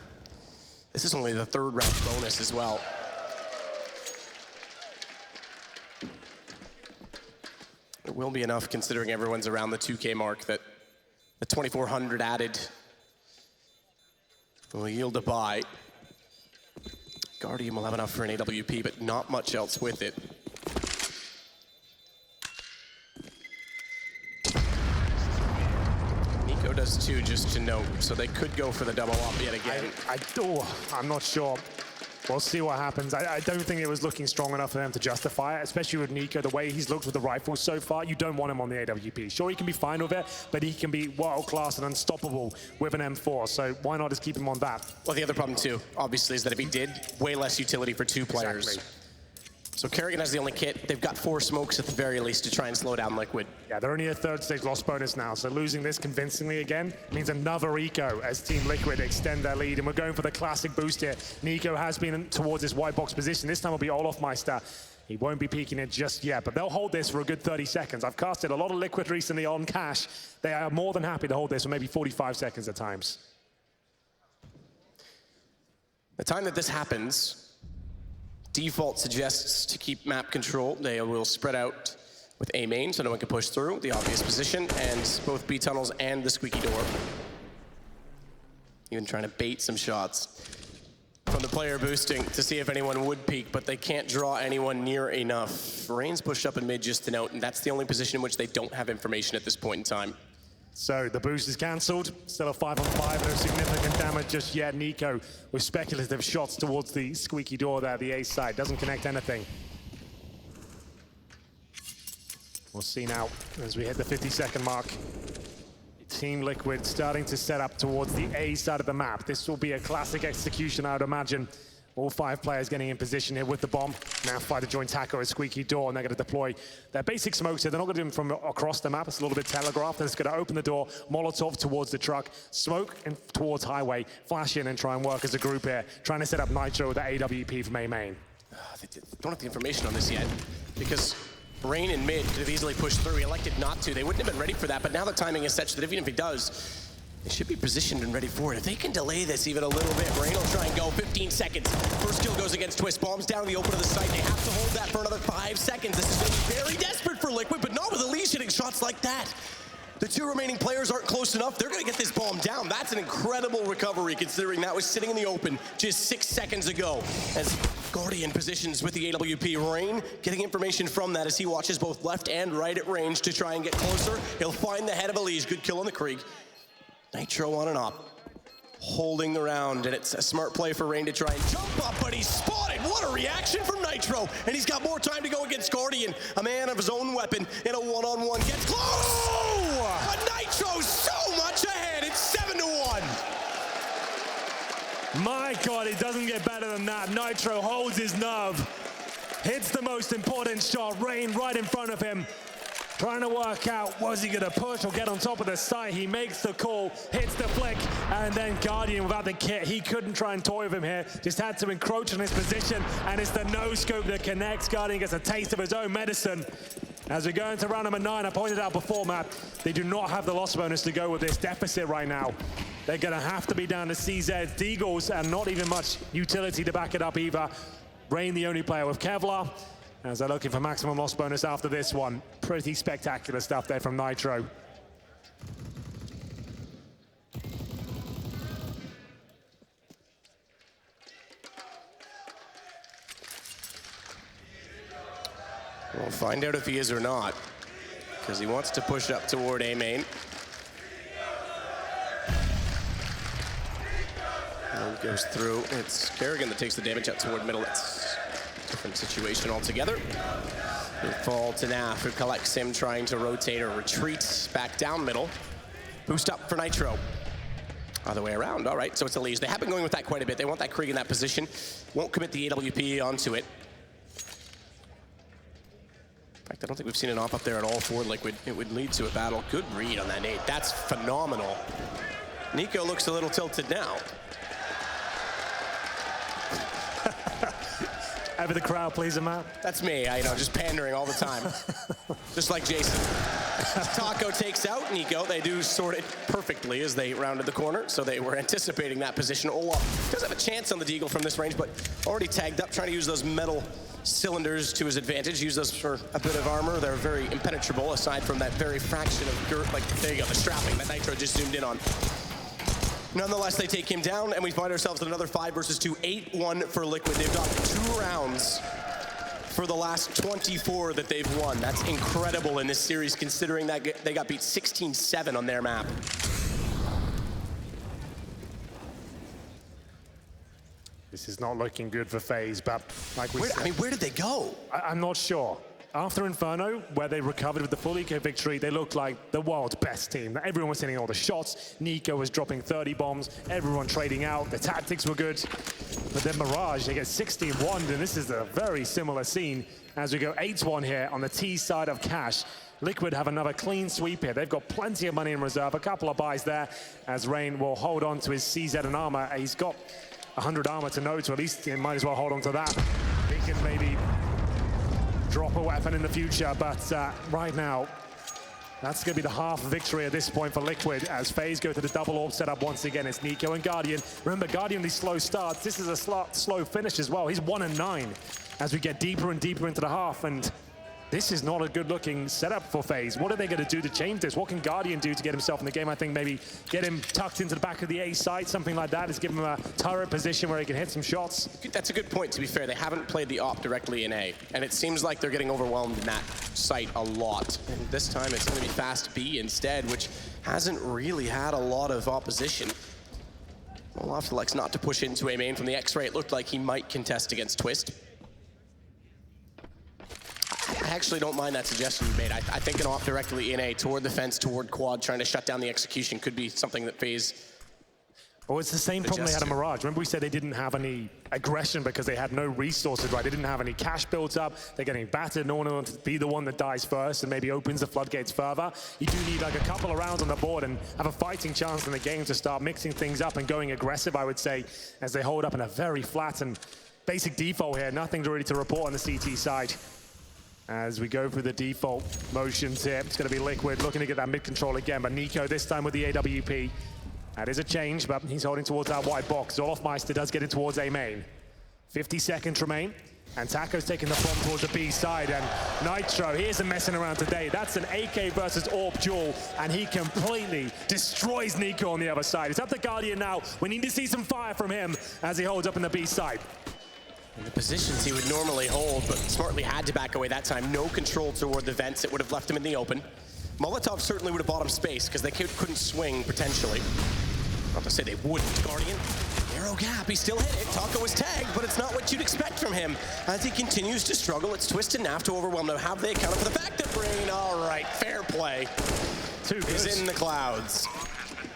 Speaker 6: This is only the 3rd round bonus as well. It will be enough considering everyone's around the 2K mark that the 2,400 added will yield a buy. Guardian will have enough for an AWP, but not much else with it. Nico does too, just to note, so they could go for the double up yet again.
Speaker 5: I'm not sure. We'll see what happens. I don't think it was looking strong enough for them to justify it, especially with Nico, the way he's looked with the rifle so far. You don't want him on the AWP. Sure, he can be fine with it, but he can be world-class and unstoppable with an M4, so why not just keep him on that?
Speaker 6: Well, the other problem too, obviously, is that if he did, way less utility for two players.
Speaker 5: Exactly.
Speaker 6: So Kerrigan has the only kit. They've got 4 smokes at the very least to try and slow down Liquid.
Speaker 5: Yeah, they're only a third stage loss bonus now, so losing this convincingly again means another eco as Team Liquid extend their lead, and we're going for the classic boost here. Nico has been towards his white box position. This time will be Olofmeister. He won't be peeking it just yet, but they'll hold this for a good 30 seconds. I've casted a lot of Liquid recently on Cash. They are more than happy to hold this for maybe 45 seconds at times.
Speaker 6: The time that this happens, default suggests to keep map control. They will spread out with A main so no one can push through the obvious position, and both B tunnels and the squeaky door. Even trying to bait some shots from the player boosting to see if anyone would peek, but they can't draw anyone near enough. Rain's pushed up in mid just to note, and that's the only position in which they don't have information at this point in time.
Speaker 5: So the boost is cancelled. Still a 5-on-5, no significant damage just yet. Nico with speculative shots towards the squeaky door there, the A side. Doesn't connect anything. We'll see now as we hit the 50-second mark. Team Liquid starting to set up towards the A side of the map. This will be a classic execution, I would imagine. All 5 players getting in position here with the bomb. Now fighter join Taco at squeaky door, and they're going to deploy their basic smokes here. They're not going to do them from across the map. It's a little bit telegraphed. They're just going to open the door, Molotov towards the truck, smoke and towards highway, flash in and try and work as a group here, trying to set up Nitro with the AWP from A main.
Speaker 6: They don't have the information on this yet, because Rain in mid could have easily pushed through. He elected not to. They wouldn't have been ready for that, but now the timing is such that even if he does, they should be positioned and ready for it. If they can delay this even a little bit, Rain will try and go 15 seconds. First kill goes against Twist. Bombs down the open of the site. They have to hold that for another 5 seconds. This is going to be very desperate for Liquid, but not with Elise hitting shots like that. The 2 remaining players aren't close enough. They're going to get this bomb down. That's an incredible recovery, considering that was sitting in the open just 6 seconds ago. As Guardian positions with the AWP, Rain getting information from that as he watches both left and right at range to try and get closer. He'll find the head of Elise. Good kill on the Krieg. Nitro on and up, holding the round, and it's a smart play for Rain to try and jump up, but he's spotted. What a reaction from Nitro, and he's got more time to go against Guardian. A man of his own weapon in a one-on-one gets close. Oh! But Nitro's so much ahead. It's 7-1.
Speaker 5: My God, it doesn't get better than that. Nitro holds his nerve, hits the most important shot. Rain right in front of him. Trying to work out, was he going to push or get on top of the site? He makes the call, hits the flick, and then Guardian without the kit. He couldn't try and toy with him here, just had to encroach on his position, and it's the no-scope that connects. Guardian gets a taste of his own medicine. As we go into round number 9, I pointed out before, Matt, they do not have the loss bonus to go with this deficit right now. They're going to have to be down to CZ, Deagles, and not even much utility to back it up either. Rain the only player with Kevlar, as they're looking for maximum loss bonus after this one. Pretty spectacular stuff there from Nitro.
Speaker 6: We'll find out if he is or not, because he wants to push up toward A main. And he goes through. It's Kerrigan that takes the damage out toward middle. It's a different situation altogether. They fall to Naf, who collects him, trying to rotate or retreat back down middle. Boost up for Nitro. Other way around, all right, so it's Elise. They have been going with that quite a bit. They want that Krieg in that position. Won't commit the AWP onto it. In fact, I don't think we've seen an off up there at all for Liquid. It would lead to a battle. Good read on that nade. That's phenomenal. Nico looks a little tilted now.
Speaker 5: Ever the crowd pleaser, Matt?
Speaker 6: That's me, I know, just pandering all the time. Just like Jason. Taco takes out Nico. They do sort it perfectly as they rounded the corner, so they were anticipating that position. Olaf does have a chance on the Deagle from this range, but already tagged up, trying to use those metal cylinders to his advantage. Use those for a bit of armor. They're very impenetrable, aside from that very fraction of girth. Like, there you go, the strapping that Nitro just zoomed in on.
Speaker 4: Nonetheless, they take him down, and we find ourselves in another 5 versus 2, 8-1 for Liquid. They've got 2 rounds for the last 24 that they've won. That's incredible in this series, considering that they got beat 16-7 on their map.
Speaker 5: This is not looking good for FaZe, but like we said,
Speaker 4: where did they go?
Speaker 5: I'm not sure. After Inferno, where they recovered with the full eco victory, they looked like the world's best team. Everyone was hitting all the shots. Nico was dropping 30 bombs. Everyone trading out. The tactics were good. But then Mirage, they get 16-1, and this is a very similar scene as we go 8-1 here on the T side of Cash. Liquid have another clean sweep here. They've got plenty of money in reserve, a couple of buys there, as Rain will hold on to his CZ and armor. He's got 100 armor to know, so at least he might as well hold on to that. He can maybe drop a weapon in the future, but right now, that's going to be the half victory at this point for Liquid as FaZe go to the double orb setup once again. It's Nico and Guardian. Remember, Guardian, these slow starts. This is a slow finish as well. He's 1-9 as we get deeper and deeper into the half, and this is not a good-looking setup for FaZe. What are they going to do to change this? What can Guardian do to get himself in the game? I think maybe get him tucked into the back of the A site, something like that. Just give him a turret position where he can hit some shots.
Speaker 6: That's a good point, to be fair. They haven't played the op directly in A, and it seems like they're getting overwhelmed in that site a lot. And this time it's going to be fast B instead, which hasn't really had a lot of opposition. Olaf likes not to push into A main from the X-ray. It looked like he might contest against Twist. I actually don't mind that suggestion you made. I think an op directly in A, toward the fence, toward quad, trying to shut down the execution could be something that FaZe.
Speaker 5: Well, it's the same problem they had in Mirage. Remember we said they didn't have any aggression because they had no resources, right? They didn't have any cash built up. They're getting battered. No one wants to be the one that dies first and maybe opens the floodgates further. You do need like a couple of rounds on the board and have a fighting chance in the game to start mixing things up and going aggressive, I would say, as they hold up in a very flat and basic default here. Nothing really to report on the CT side. As we go through the default motions here, it's going to be Liquid looking to get that mid control again, but Nico this time with the AWP. That is a change, but he's holding towards that white box. Olofmeister does get it towards A main. 50 seconds remain, and Taco's taking the bomb towards the B side, and Nitro, he isn't messing around today. That's an AK versus Orb duel, and he completely destroys Nico on the other side. It's up to Guardian now. We need to see some fire from him as he holds up in the B side.
Speaker 6: In the positions he would normally hold, but smartly had to back away that time. No control toward the vents. It would have left him in the open. Molotov certainly would have bought him space because they couldn't swing, potentially. Not to say they wouldn't. Guardian, narrow gap. He still hit it. Taco was tagged, but it's not what you'd expect from him. As he continues to struggle, it's Twist and Naf to overwhelm them. Have they accounted for the fact that Brain, all right, fair play, is in the clouds.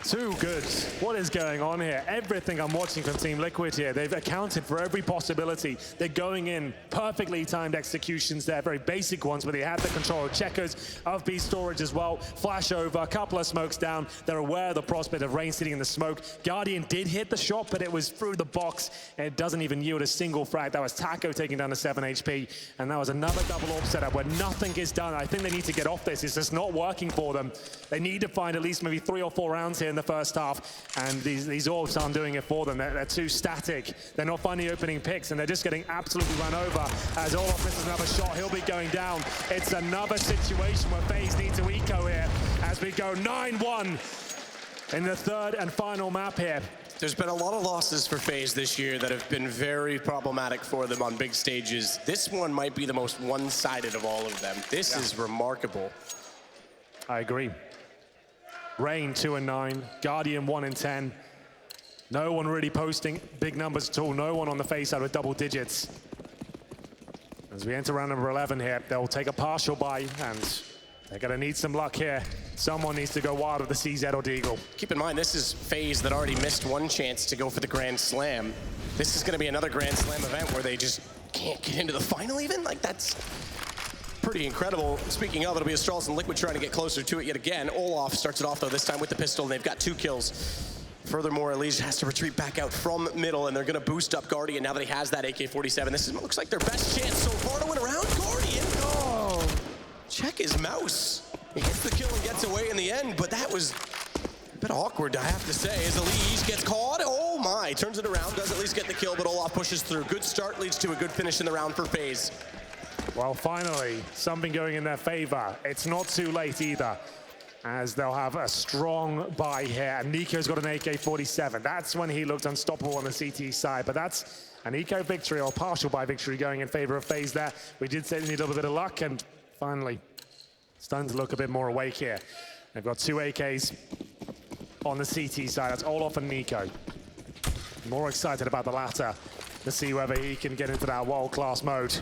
Speaker 5: Too good. What is going on here? Everything I'm watching from Team Liquid here, they've accounted for every possibility. They're going in perfectly timed executions there, very basic ones, but they had the control of checkers, of B storage as well. Flash over, a couple of smokes down. They're aware of the prospect of Rain sitting in the smoke. Guardian did hit the shot, but it was through the box, and it doesn't even yield a single frag. That was Taco taking down to 7 HP, and that was another double orb setup where nothing is done. I think they need to get off this. It's just not working for them. They need to find at least maybe 3 or 4 rounds here in the first half, and these orbs aren't doing it for them. They're too static. They're not finding opening picks, and they're just getting absolutely run over. As Olaf misses another shot, he'll be going down. It's another situation where FaZe need to eco here as we go 9-1 in the third and final map here.
Speaker 6: There's been a lot of losses for FaZe this year that have been very problematic for them on big stages. This one might be the most one-sided of all of them. This is remarkable.
Speaker 5: I agree. Rain 2-9, Guardian 1-10. No one really posting big numbers at all. No one on the FaZe side with double digits. As we enter round number 11 here, they'll take a partial buy, and they're gonna need some luck here. Someone needs to go wild with the CZ or Deagle.
Speaker 6: Keep in mind, this is FaZe that already missed one chance to go for the Grand Slam. This is gonna be another Grand Slam event where they just can't get into the final even? Like, that's pretty incredible. Speaking of, it'll be Astralis and Liquid trying to get closer to it yet again. Olaf starts it off, though, this time with the pistol, and they've got 2 kills. Furthermore, Elijah has to retreat back out from middle, and they're going to boost up Guardian now that he has that AK-47. This looks like their best chance so far to win around. Guardian, oh, check his mouse. He gets the kill and gets away in the end, but that was a bit awkward, I have to say, as Elijah gets caught. Oh my, turns it around, does at least get the kill, but Olaf pushes through. Good start leads to a good finish in the round for FaZe.
Speaker 5: Well, finally, something going in their favor. It's not too late either. as they'll have a strong buy here. And Nico's got an AK-47. That's when he looked unstoppable on the CT side, but that's an eco victory or partial buy victory going in favor of FaZe there. We did say they need a little bit of luck, and finally starting to look a bit more awake here. They've got 2 AKs on the CT side. That's Olof and Nico. More excited about the latter to see whether he can get into that world-class mode.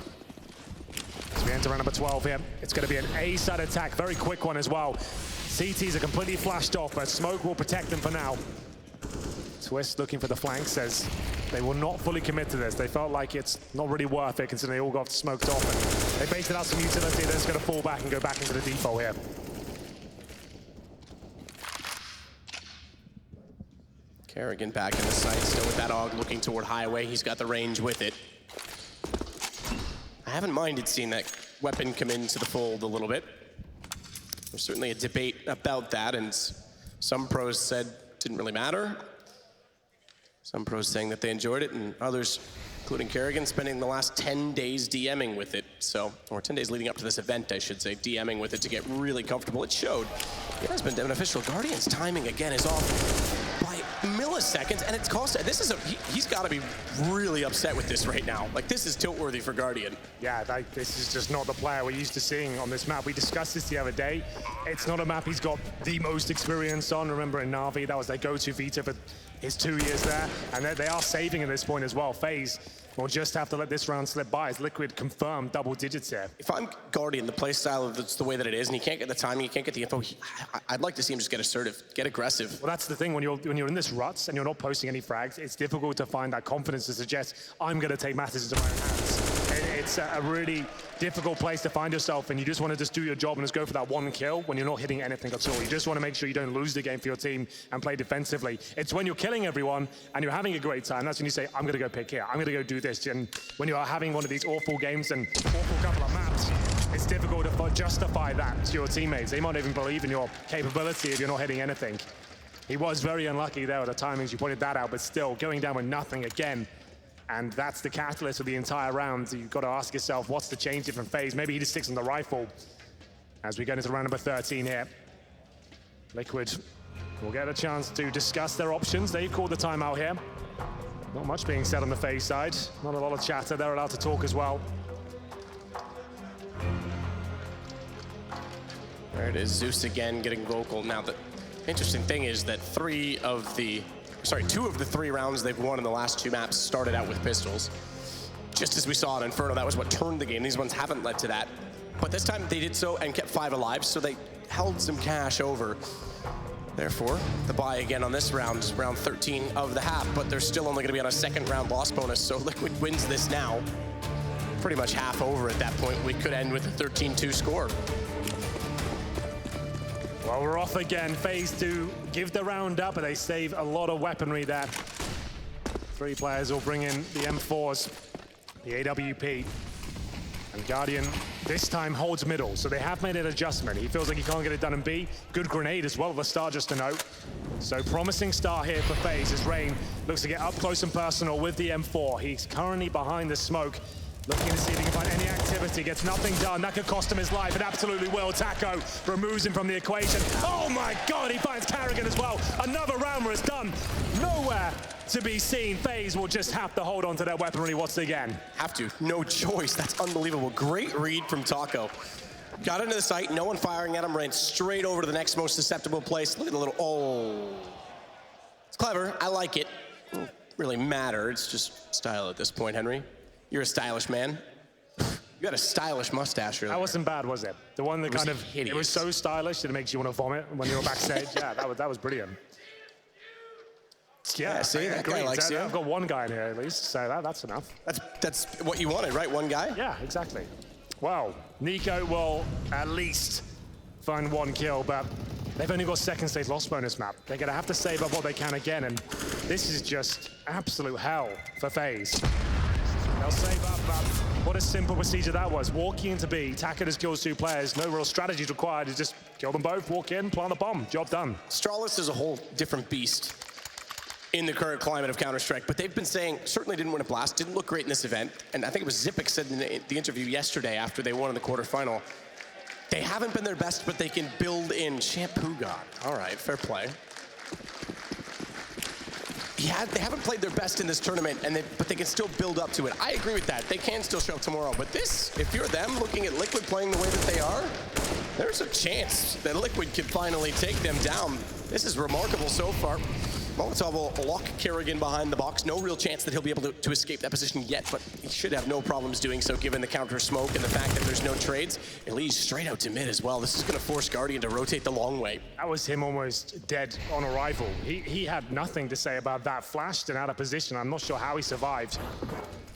Speaker 5: As we enter round number 12 here, it's going to be an A-side attack, very quick one as well. CTs are completely flashed off, but smoke will protect them for now. Twist looking for the flank, says they will not fully commit to this. They felt like it's not really worth it considering they all got smoked off. And they baited out some utility, they're just going to fall back and go back into the depot here.
Speaker 6: Kerrigan back in the sight, still with that AUG looking toward Highway. He's got the range with it. I haven't minded seeing that weapon come into the fold a little bit. There's certainly a debate about that, and some pros said it didn't really matter. Some pros saying that they enjoyed it, and others, including Kerrigan, spending the last 10 days DMing with it. So, or 10 days leading up to this event, I should say, DMing with it to get really comfortable. It showed. It has been beneficial. Guardian's timing, again, is off by milliseconds, and it's cost. This is he's got to be really upset with this right now. Like, this is tilt-worthy for Guardian.
Speaker 5: Yeah, this is just not the player we're used to seeing on this map. We discussed this the other day. It's not a map he's got the most experience on. Remember in Na'Vi, that was their go-to veto for his 2 years there, and they are saving at this point as well. FaZe will just have to let this round slip by as Liquid confirmed double digits here.
Speaker 6: If I'm Guardian, the play style of it's the way that it is, and he can't get the timing, he can't get the info, I'd like to see him just get assertive, get aggressive.
Speaker 5: Well, that's the thing, when you're in this ruts and you're not posting any frags, it's difficult to find that confidence to suggest, I'm going to take matters into my own hands. It's a really difficult place to find yourself, and you just want to just do your job and just go for that one kill when you're not hitting anything at all. You just want to make sure you don't lose the game for your team and play defensively. It's when you're killing everyone and you're having a great time, that's when you say, I'm going to go pick here, I'm going to go do this. And when you are having one of these awful games and awful couple of maps, it's difficult to justify that to your teammates. They might not even believe in your capability if you're not hitting anything. He was very unlucky there with the timings, you pointed that out, but still going down with nothing again. And that's the catalyst of the entire round. You've got to ask yourself, what's the change different phase? Maybe he just sticks on the rifle as we get into round number 13 here. Liquid will get a chance to discuss their options. They've called the timeout here. Not much being said on the FaZe side. Not a lot of chatter. They're allowed to talk as well.
Speaker 6: There it is, Zeus again getting vocal. Now, the interesting thing is that two of the 3 rounds they've won in the last 2 maps started out with pistols. Just as we saw in Inferno, that was what turned the game. These ones haven't led to that. But this time they did so and kept 5 alive, so they held some cash over. Therefore, the buy again on this round is round 13 of the half, but they're still only gonna be on a second round loss bonus, so Liquid wins this now. Pretty much half over at that point. We could end with a 13-2 score.
Speaker 5: Well, we're off again. FaZe to give the round up, but they save a lot of weaponry there. 3 players will bring in the M4s, the AWP, and Guardian this time holds middle, so they have made an adjustment. He feels like he can't get it done in B. Good grenade as well at the start, just to note. So promising start here for FaZe as Rain looks to get up close and personal with the M4. He's currently behind the smoke, looking to see if he can find any activity, gets nothing done. That could cost him his life, it absolutely will. Taco removes him from the equation. Oh my God, he finds Kerrigan as well. Another round where it's done. Nowhere to be seen. FaZe will just have to hold on to their weaponry once again.
Speaker 6: Have to, no choice. That's unbelievable. Great read from Taco. Got into the site, no one firing at him, ran straight over to the next most susceptible place. Look at the little, oh. It's clever, I like it. Doesn't really matter, it's just style at this point, Henry. You're a stylish man. You got a stylish mustache.
Speaker 5: That wasn't bad, was it? The one that kind of,
Speaker 6: hideous.
Speaker 5: It was so stylish that it makes you want to vomit when you're backstage. Yeah, that was brilliant. Yeah,
Speaker 6: see, that guy likes you.
Speaker 5: I've got one guy in here at least, so that's enough.
Speaker 6: That's what you wanted, right? One guy?
Speaker 5: Yeah, exactly. Well, Nico will at least find 1 kill, but they've only got second stage loss bonus map. They're gonna have to save up what they can again, and this is just absolute hell for FaZe. They'll save up, but what a simple procedure that was. Walking into B, Taco just kills 2 players, no real strategies required, to just kill them both, walk in, plant a bomb, job done.
Speaker 6: Strawless is a whole different beast in the current climate of Counter-Strike, but they've been saying, certainly didn't win a blast, didn't look great in this event, and I think it was Zipic said in the interview yesterday after they won in the quarterfinal, They haven't been their best, but they can build in. Shampoo God. All right, fair play. They haven't played their best in this tournament, but they can still build up to it. I agree with that. They can still show up tomorrow. But this, if you're them looking at Liquid playing the way that they are, there's a chance that Liquid can finally take them down. This is remarkable so far. Molotov will lock Kerrigan behind the box. No real chance that he'll be able to escape that position yet, but he should have no problems doing so given the counter smoke and the fact that there's no trades. It leads straight out to mid as well. This is going to force Guardian to rotate the long way.
Speaker 5: That was him almost dead on arrival. He had nothing to say about that. Flashed and out of position. I'm not sure how he survived.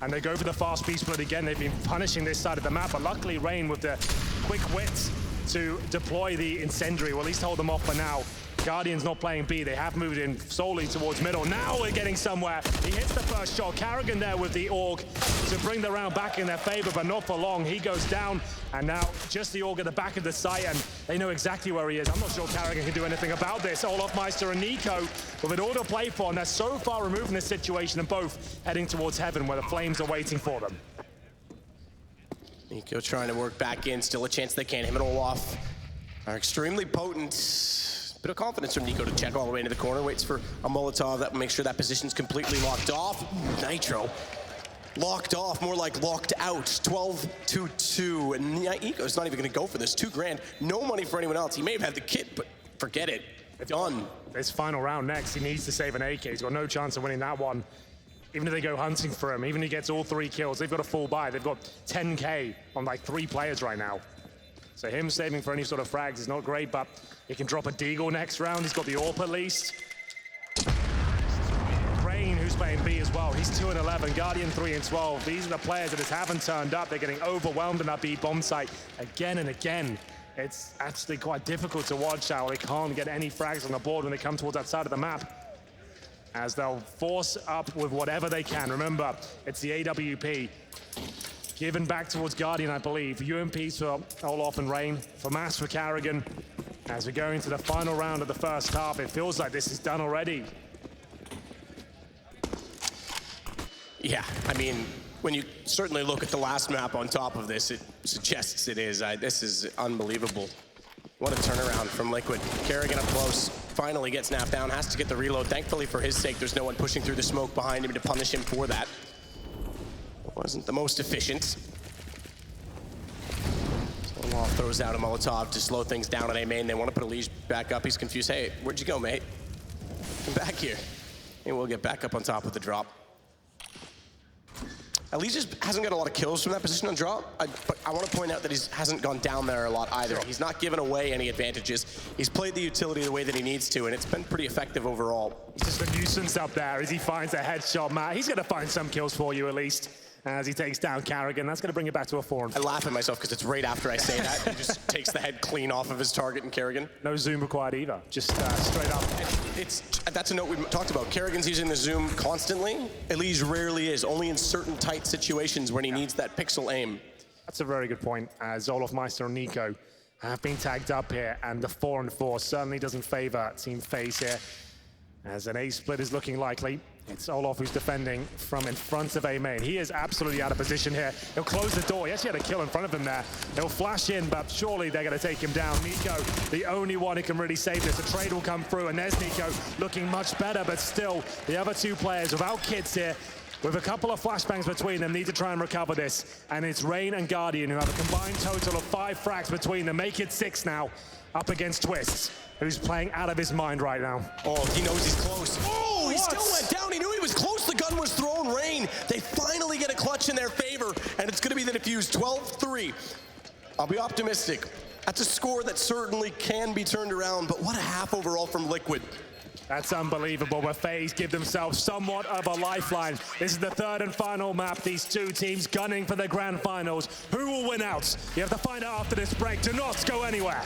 Speaker 5: And they go for the fast B-split again. They've been punishing this side of the map, but luckily Rain with the quick wits to deploy the incendiary, or at least hold them off for now. Guardian's not playing B. They have moved in solely towards middle. Now we're getting somewhere. He hits the first shot. Kerrigan there with the AUG to bring the round back in their favor, but not for long. He goes down, and now just the AUG at the back of the site, and they know exactly where he is. I'm not sure Kerrigan can do anything about this. Olofmeister and Nico with it all to play for, and they're so far removed from this situation, and both heading towards heaven where the flames are waiting for them.
Speaker 6: Nico trying to work back in. Still a chance they can. Him and Olaf are extremely potent. Bit of confidence from Nico to check all the way into the corner. Waits for a Molotov that will make sure that position's completely locked off. Nitro locked off, more like locked out. 12-2-2, and Nico's not even going to go for this. $2,000, no money for anyone else. He may have had the kit, but forget it. Done.
Speaker 5: This final round next, he needs to save an AK. He's got no chance of winning that one. Even if they go hunting for him, even if he gets all 3 kills, they've got a full buy. They've got 10K on like 3 players right now. So him saving for any sort of frags is not great, but he can drop a Deagle next round. He's got the AWP at least. Rain, who's playing B as well. He's 2-11, Guardian 3-12. These are the players that just haven't turned up. They're getting overwhelmed in that B bomb site again and again. It's actually quite difficult to watch how they can't get any frags on the board when they come towards that side of the map, as they'll force up with whatever they can. Remember, it's the AWP. Given back towards Guardian, I believe. UMPs for Olaf and Rain, for Mass for Kerrigan. As we go into the final round of the first half, it feels like this is done already.
Speaker 6: Yeah, I mean, when you certainly look at the last map on top of this, it suggests it is. This is unbelievable. What a turnaround from Liquid. Kerrigan up close, finally gets snapped down, has to get the reload. Thankfully for his sake, there's no one pushing through the smoke behind him to punish him for that. Wasn't the most efficient. Olaf throws out a Molotov to slow things down at A main. They want to put Elige back up. He's confused. Hey, where'd you go, mate? Come back here. And we'll get back up on top with the drop. Elige just hasn't got a lot of kills from that position on drop, but I want to point out that he hasn't gone down there a lot either. He's not given away any advantages. He's played the utility the way that he needs to, and it's been pretty effective overall.
Speaker 5: He's just a nuisance up there as he finds a headshot, Matt. He's going to find some kills for you at least, as he takes down Kerrigan. That's going to bring it back to a 4.
Speaker 6: I laugh at myself because it's right after I say that. He just takes the head clean off of his target in Kerrigan.
Speaker 5: No zoom required either, just straight up.
Speaker 6: That's a note we talked about. Kerrigan's using the zoom constantly. Elige rarely is, only in certain tight situations when he needs that pixel aim.
Speaker 5: That's a very good point, as Olofmeister and Nico have been tagged up here, and the 4-4 certainly doesn't favor Team FaZe here, as an A split is looking likely. It's Olaf who's defending from in front of A main. He is absolutely out of position here. He'll close the door. He actually had a kill in front of him there. He'll flash in, but surely they're going to take him down. Nico, the only one who can really save this. A trade will come through, and there's Nico looking much better, but still, the other 2 players without kits here, with a couple of flashbangs between them, need to try and recover this. And it's Rain and Guardian who have a combined total of 5 frags between them. Make it 6 now, up against Twists, who's playing out of his mind right now.
Speaker 6: Oh, he knows he's close. Oh, he still went down. He knew he was close. The gun was thrown. Rain, they finally get a clutch in their favor, and it's going to be the defuse. 12-3. I'll be optimistic. That's a score that certainly can be turned around, but what a half overall from Liquid.
Speaker 5: That's unbelievable, but FaZe give themselves somewhat of a lifeline. This is the 3rd and final map. These 2 teams gunning for the grand finals. Who will win out? You have to find out after this break. Do not go anywhere.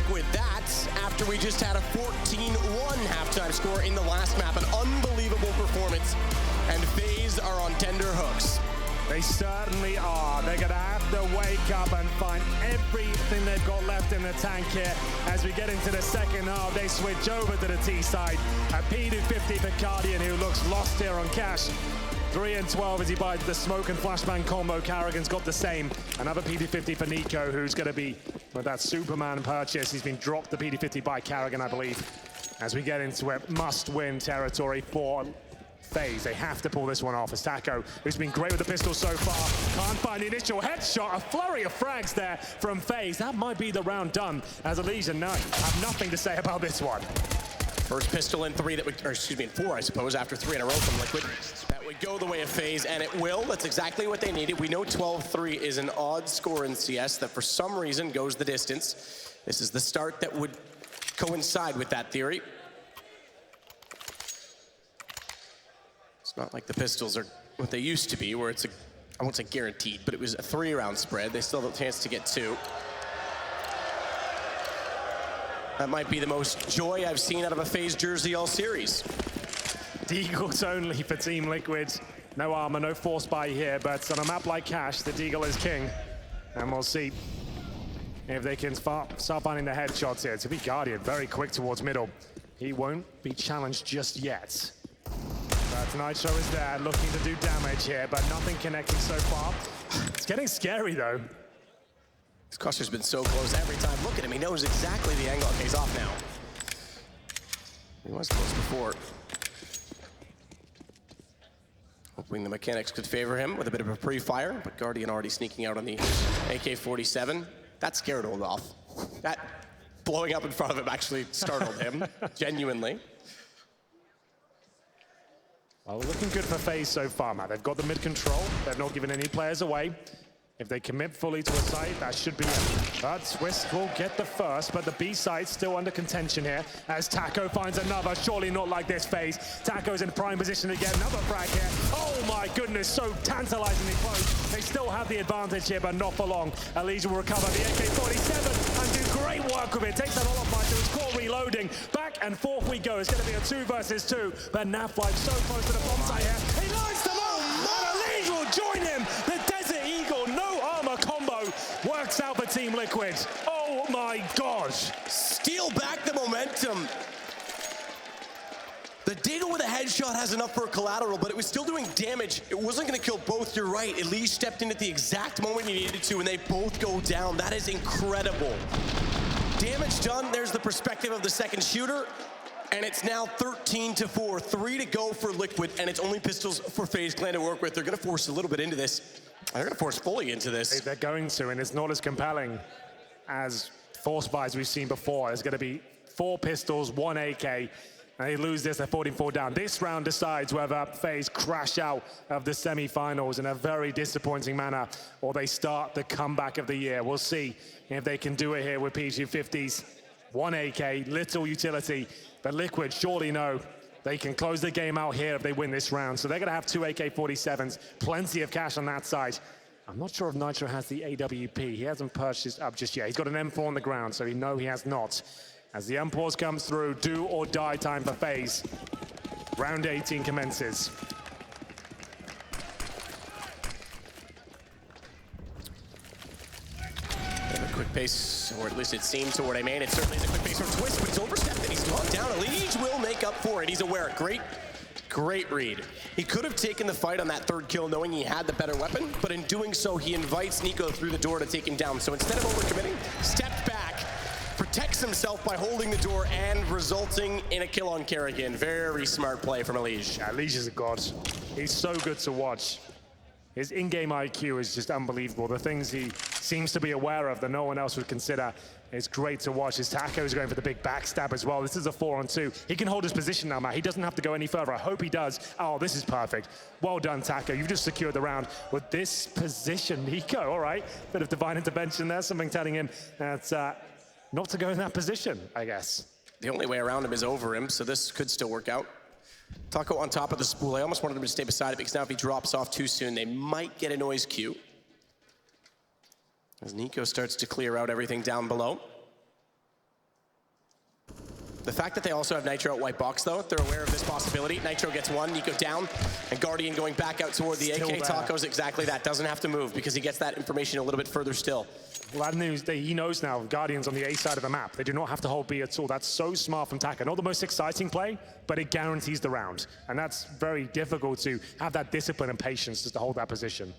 Speaker 4: Liquid. That's after we just had a 14-1 halftime score in the last map. An unbelievable performance, and FaZe are on tender hooks.
Speaker 5: They certainly are. They're going to have to wake up and find everything they've got left in the tank here. As we get into the second half, they switch over to the T side. A P250 for Guardian, who looks lost here on Cash. 3 and 12 as he buys the smoke and flashbang combo. Karrigan's got the same. Another P250 for Nico, who's going to be with that Superman purchase. He's been dropped the P250 by Karrigan, I believe. As we get into it, must-win territory for FaZe. They have to pull this one off. As Taco, who's been great with the pistol so far, can't find the initial headshot. A flurry of frags there from FaZe. That might be the round done, as Elysia have nothing to say about this one.
Speaker 6: First pistol in 3 that would, or excuse me, in 4, I suppose, after 3 in a row from Liquid. That would go the way of FaZe, and it will. That's exactly what they needed. We know 12-3 is an odd score in CS that for some reason goes the distance. This is the start that would coincide with that theory. It's not like the pistols are what they used to be, where it's I won't say guaranteed, but it was a 3-round spread. They still have a chance to get 2. That might be the most joy I've seen out of a FaZe jersey all series.
Speaker 5: Deagles only for Team Liquid. No armor, no force buy here, but on a map like Cash, the Deagle is king. And we'll see if they can start finding the headshots here. To be Guardian, very quick towards middle. He won't be challenged just yet. But Nitro is there, looking to do damage here, but nothing connecting so far. It's getting scary, though.
Speaker 6: This cluster's been so close every time. Look at him, he knows exactly the angle. Okay, he's off now. He was close before. Hoping the mechanics could favor him with a bit of a pre-fire, but Guardian already sneaking out on the AK-47. That scared Olaf. That blowing up in front of him actually startled him, genuinely.
Speaker 5: Well, looking good for FaZe so far, Matt. They've got the mid control. They've not given any players away. If they commit fully to a site, that should be it. But Twist will get the first, but the B site still under contention here as Taco finds another. Surely not like this, FaZe. Taco's in prime position to get another frag here. Oh my goodness, so tantalizingly close. They still have the advantage here, but not for long. Elysia will recover the AK-47 and do great work with it. Takes that all off by his core reloading. Back and forth we go. It's going to be a 2 versus 2, but Naflife so close to the bomb site here. He lights them all, and Elysia will join him. The Desert Eagle, no armor combo, works out for Team Liquid. Oh my gosh.
Speaker 4: Steal back the momentum. The Deagle with a headshot has enough for a collateral, but it was still doing damage. It wasn't going to kill both, you're right. Elysia stepped in at the exact moment he needed to, and they both go down. That is incredible. Damage done, there's the perspective of the second shooter, and it's now 13-4, 3 to go for Liquid, and it's only pistols for FaZe Clan to work with. They're going to force a little bit into this. They're going to force fully into this.
Speaker 5: They're going to, and it's not as compelling as force buys we've seen before. It's going to be 4 pistols, 1 AK, and they lose this, they're 14-4 down. This round decides whether FaZe crash out of the semifinals in a very disappointing manner, or they start the comeback of the year. We'll see if they can do it here with P250s. 1 AK, little utility, but Liquid surely know they can close the game out here if they win this round. So they're gonna have 2 AK-47s, plenty of cash on that side. I'm not sure if Nitro has the AWP. He hasn't purchased up just yet. He's got an M4 on the ground, so we know he has not. As the unpause comes through, do or die time for FaZe. Round 18 commences.
Speaker 6: A quick pace, or at least it seemed toward I mean. It certainly is a quick pace from Twist, but he's overstepped and he's gone down. Elysia will make up for it. He's aware. Great read. He could have taken the fight on that 3rd kill knowing he had the better weapon, but in doing so, he invites Nico through the door to take him down. So instead of overcommitting, stepped back, protects himself by holding the door and resulting in a kill on Karrigan. Very smart play from Elysia.
Speaker 5: Yeah, Elysia's a god. He's so good to watch. His in-game IQ is just unbelievable. The things he seems to be aware of that no one else would consider is great to watch. His Taco is going for the big backstab as well. This is a 4-on-2. He can hold his position now, Matt. He doesn't have to go any further. I hope he does. Oh, this is perfect. Well done, Taco. You've just secured the round with this position. Nico, all right. Bit of divine intervention there. Something telling him that not to go in that position, I guess.
Speaker 6: The only way around him is over him, so this could still work out. Taco on top of the spool. I almost wanted him to stay beside it because now if he drops off too soon, they might get a noise cue. As Nico starts to clear out everything down below. The fact that they also have Nitro at white box, though, they're aware of this possibility. Nitro gets one, Nico down, and Guardian going back out toward the
Speaker 5: Still
Speaker 6: AK.
Speaker 5: there.
Speaker 6: Taco's exactly that, doesn't have to move because he gets that information a little bit further still.
Speaker 5: Well, that news, he knows now, Guardians on the A side of the map. They do not have to hold B at all. That's so smart from Taka. Not the most exciting play, but it guarantees the round. And that's very difficult to have that discipline and patience just to hold that position.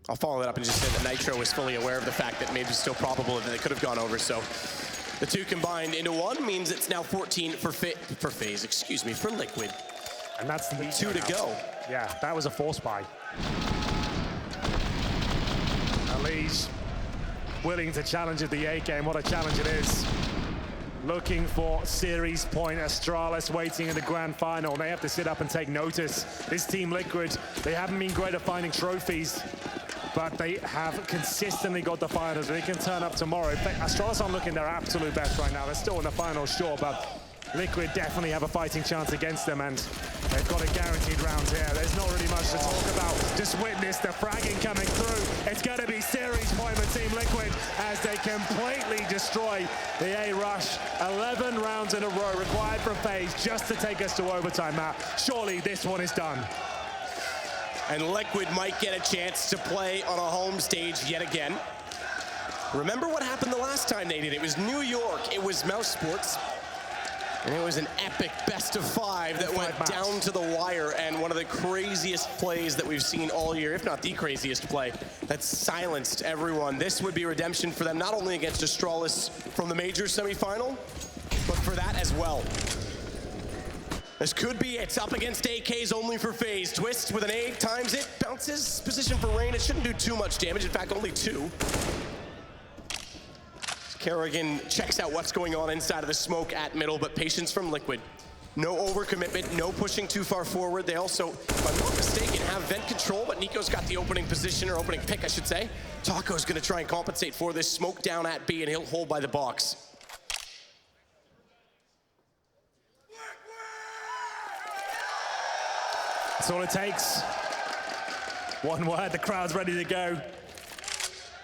Speaker 6: I'll follow that up and just say that Nitro is fully aware of the fact that maybe it's still probable that they could have gone over, so the two combined into one means it's now 14 for FaZe, excuse me, for Liquid.
Speaker 5: And that's the
Speaker 6: Two to go.
Speaker 5: Yeah, that was a force buy. Elise willing to challenge at the A game. What a challenge it is. Looking for series point. Astralis waiting in the grand final. They have to sit up and take notice. This team Liquid, they haven't been great at finding trophies, but they have consistently got the finals. They can turn up tomorrow. In fact, Astralis aren't looking their absolute best right now. They're still in the final, sure, but Liquid definitely have a fighting chance against them, and they've got a guaranteed round here. There's not really much to talk about. Just witness the fragging coming through. It's going to be series point for Team Liquid as they completely destroy the A rush. 11 rounds in a row required for FaZe just to take us to overtime, Matt. Surely this one is done.
Speaker 6: And Liquid might get a chance to play on a home stage yet again. Remember what happened the last time they did? It was New York, it was Mouse Sports, and it was an epic best-of-5 that went down to the wire, and one of the craziest plays that we've seen all year, if not the craziest play, that silenced everyone. This would be redemption for them, not only against Astralis from the major semifinal, but for that as well. This could be it. Up against AKs only for FaZe. Twist with an A times it, bounces, position for Rain. It shouldn't do too much damage, in fact, only 2. Kerrigan checks out what's going on inside of the smoke at middle, but patience from Liquid. No overcommitment, no pushing too far forward. They also, if I'm not mistaken, have vent control, but Nico's got the opening position, or opening pick, I should say. Taco's gonna try and compensate for this smoke down at B, and he'll hold by the box.
Speaker 5: That's all it takes. One word, the crowd's ready to go.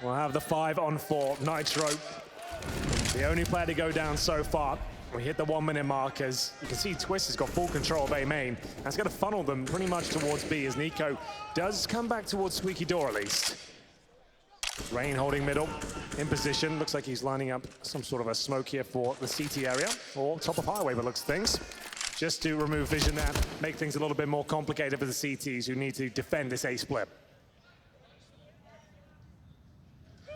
Speaker 5: We'll have the 5-on-4 Nitro. The only player to go down so far. We hit the 1-minute mark as you can see Twist has got full control of A main. That's going to funnel them pretty much towards B as Nico does come back towards Squeaky Door at least. Rain holding middle in position. Looks like he's lining up some sort of a smoke here for the CT area or top of highway by looks of things. Just to remove vision there, make things a little bit more complicated for the CTs who need to defend this A split.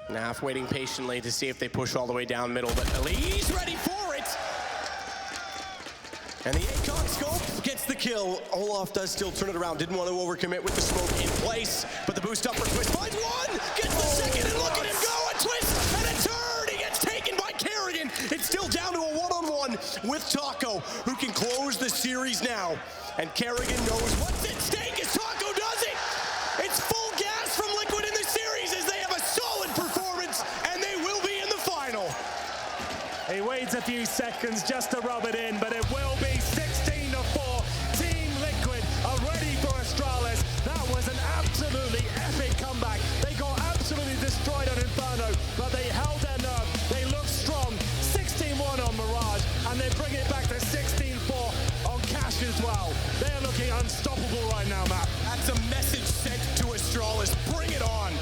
Speaker 6: Naf waiting patiently to see if they push all the way down middle, but Elise ready for it! And the ACOG scope gets the kill. Olaf does still turn it around. Didn't want to overcommit with the smoke in place, but the boost up for Twist finds one! Gets the second, and look at him go! A Twist and a turn! He gets taken by Kerrigan! It's still down to a one-on-one with Taco, who can close the series now. And Kerrigan knows what's at stake as Taco does it! It's full gas from Liquid in the series as they have a solid performance, and they will be in the final.
Speaker 5: He waits a few seconds just to rub it in, but it will be 16-4. Team Liquid are ready for Astralis. That was an absolutely epic comeback. They got absolutely destroyed on Inferno, but they held their nerve. They look strong. 16-1 on Mirage, and they bring it back to 16-4 on Cash as well. They're looking unstoppable right now, Matt.
Speaker 6: That's a message sent to Astralis. Bring it on.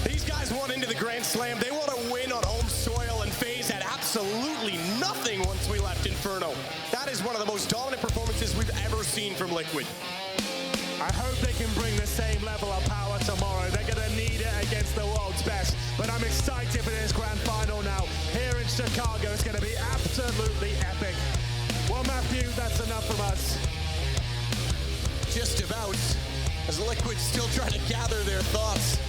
Speaker 6: These guys want into the Grand Slam. They want to win on home soil, and FaZe had absolutely nothing once we left Inferno. That is one of the most dominant performances we've ever seen from Liquid.
Speaker 5: I hope they can bring the same level of power tomorrow. They're going to need it against the world's best. But I'm excited for this grand final now. Here in Chicago, it's going to be absolutely epic. Well, Matthew, that's enough from us.
Speaker 6: Just about, as Liquid still trying to gather their thoughts.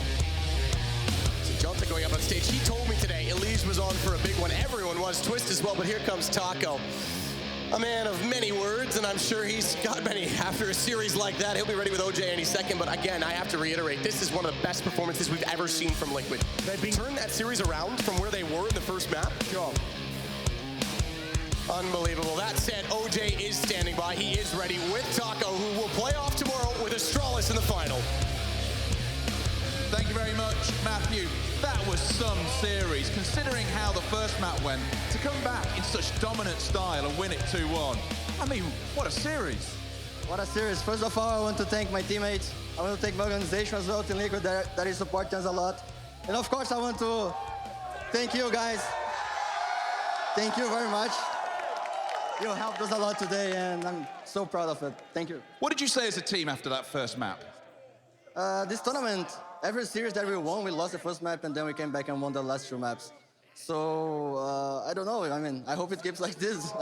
Speaker 6: So Jonathan going up on stage, he told me today Elise was on for a big one. Everyone was, Twist as well, but here comes Taco. A man of many words, and I'm sure he's got many. After a series like that, he'll be ready with OJ any second, but again, I have to reiterate, this is one of the best performances we've ever seen from Liquid. They've turned that series around from where they were in the first map.
Speaker 5: Sure.
Speaker 6: Unbelievable. That said, OJ is standing by. He is ready with Taco, who will play off tomorrow with Astralis in the final.
Speaker 7: Thank Thank you very much, Matthew. That was some series. Considering how the first map went, to come back in such dominant style and win it 2-1. I mean, what a series.
Speaker 8: What a series. First of all, I want to thank my teammates. I want to thank my organization as well, Team Liquid, that is supporting us a lot. And of course, I want to thank you guys. Thank you very much. You helped us a lot today, and I'm so proud of it. Thank you.
Speaker 7: What did you say as a team after that first map?
Speaker 8: This tournament, every series that we won, we lost the first map, and then we came back and won the last 2 maps. So, I don't know. I mean, I hope it keeps like this.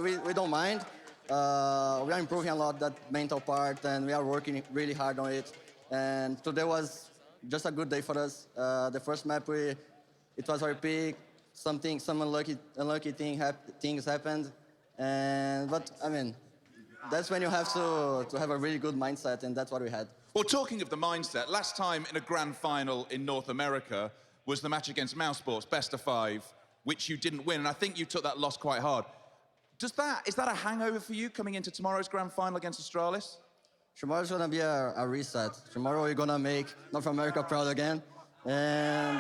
Speaker 8: We don't mind. We are improving a lot that mental part, and we are working really hard on it. And today was just a good day for us. The first map, it was our peak. Some unlucky things happened. But I mean, that's when you have to have a really good mindset, and that's what we had.
Speaker 7: Well, talking of the mindset, last time in a grand final in North America was the match against Mouse Sports, best of 5, which you didn't win, and I think you took that loss quite hard. Is that a hangover for you coming into tomorrow's grand final against Astralis?
Speaker 8: Tomorrow's gonna be a reset. Tomorrow we're gonna make North America proud again, and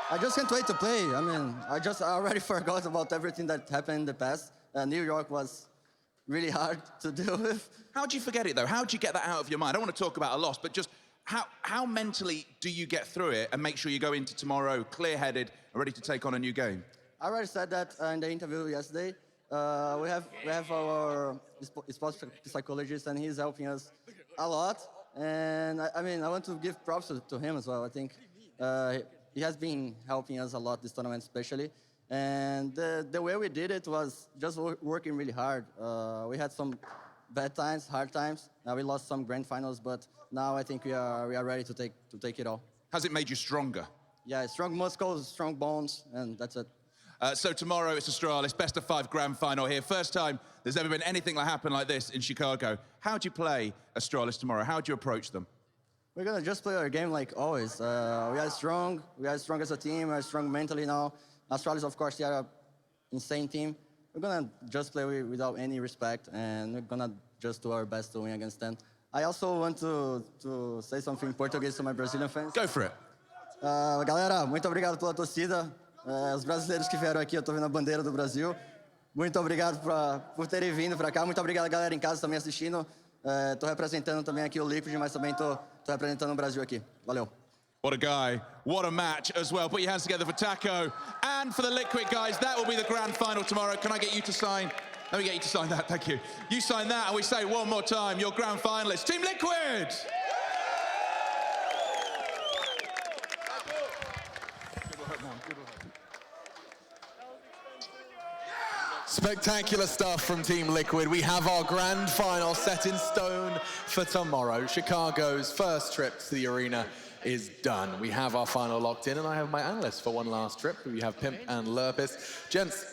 Speaker 8: I just can't wait to play. I mean, I already forgot about everything that happened in the past. New York was really hard to deal with.
Speaker 7: How do you forget it, though? How do you get that out of your mind? I don't want to talk about a loss, but just how mentally do you get through it and make sure you go into tomorrow clear-headed and ready to take on a new game?
Speaker 8: I already said that in the interview yesterday. We have our sports psychologist, and he's helping us a lot. And I mean, I want to give props to him as well. I think he has been helping us a lot this tournament, especially. And the way we did it was just working really hard. We had some bad times, hard times. We lost some grand finals, but now I think we are ready to take it all.
Speaker 7: Has it made you stronger?
Speaker 8: Yeah, strong muscles, strong bones, and that's it.
Speaker 7: So tomorrow it's Astralis, best of 5 grand final here. First time there's ever been anything happen like this in Chicago. How do you play Astralis tomorrow? How do you approach them?
Speaker 8: We're gonna just play our game like always. We are strong. We are strong as a team. We are strong mentally now. Astralis, of course, they are an insane team. We're gonna just play without any respect, and we're gonna just do our best to win against them. I also want to say something in Portuguese to my Brazilian fans.
Speaker 7: Go for it.
Speaker 8: Galera, muito obrigado pela torcida. Os brasileiros que vieram aqui, eu tô vendo a bandeira do Brasil. Muito obrigado por terem vindo para cá. Muito obrigado, galera em casa também assistindo. Tô representando também aqui o Liquid, mas também tô representando o Brasil aqui. Valeu.
Speaker 7: What a guy. What a match as well. Put your hands together for Taco. And for the Liquid guys, that will be the grand final tomorrow. Can I get you to sign? Let me get you to sign that, thank you. You sign that and we say one more time, your grand finalists, Team Liquid!
Speaker 1: Spectacular stuff from Team Liquid. We have our grand final set in stone for tomorrow. Chicago's first trip to the arena is done. We have our final locked in, and I have my analysts for one last trip. We have Pimp and Lurpis. Gents,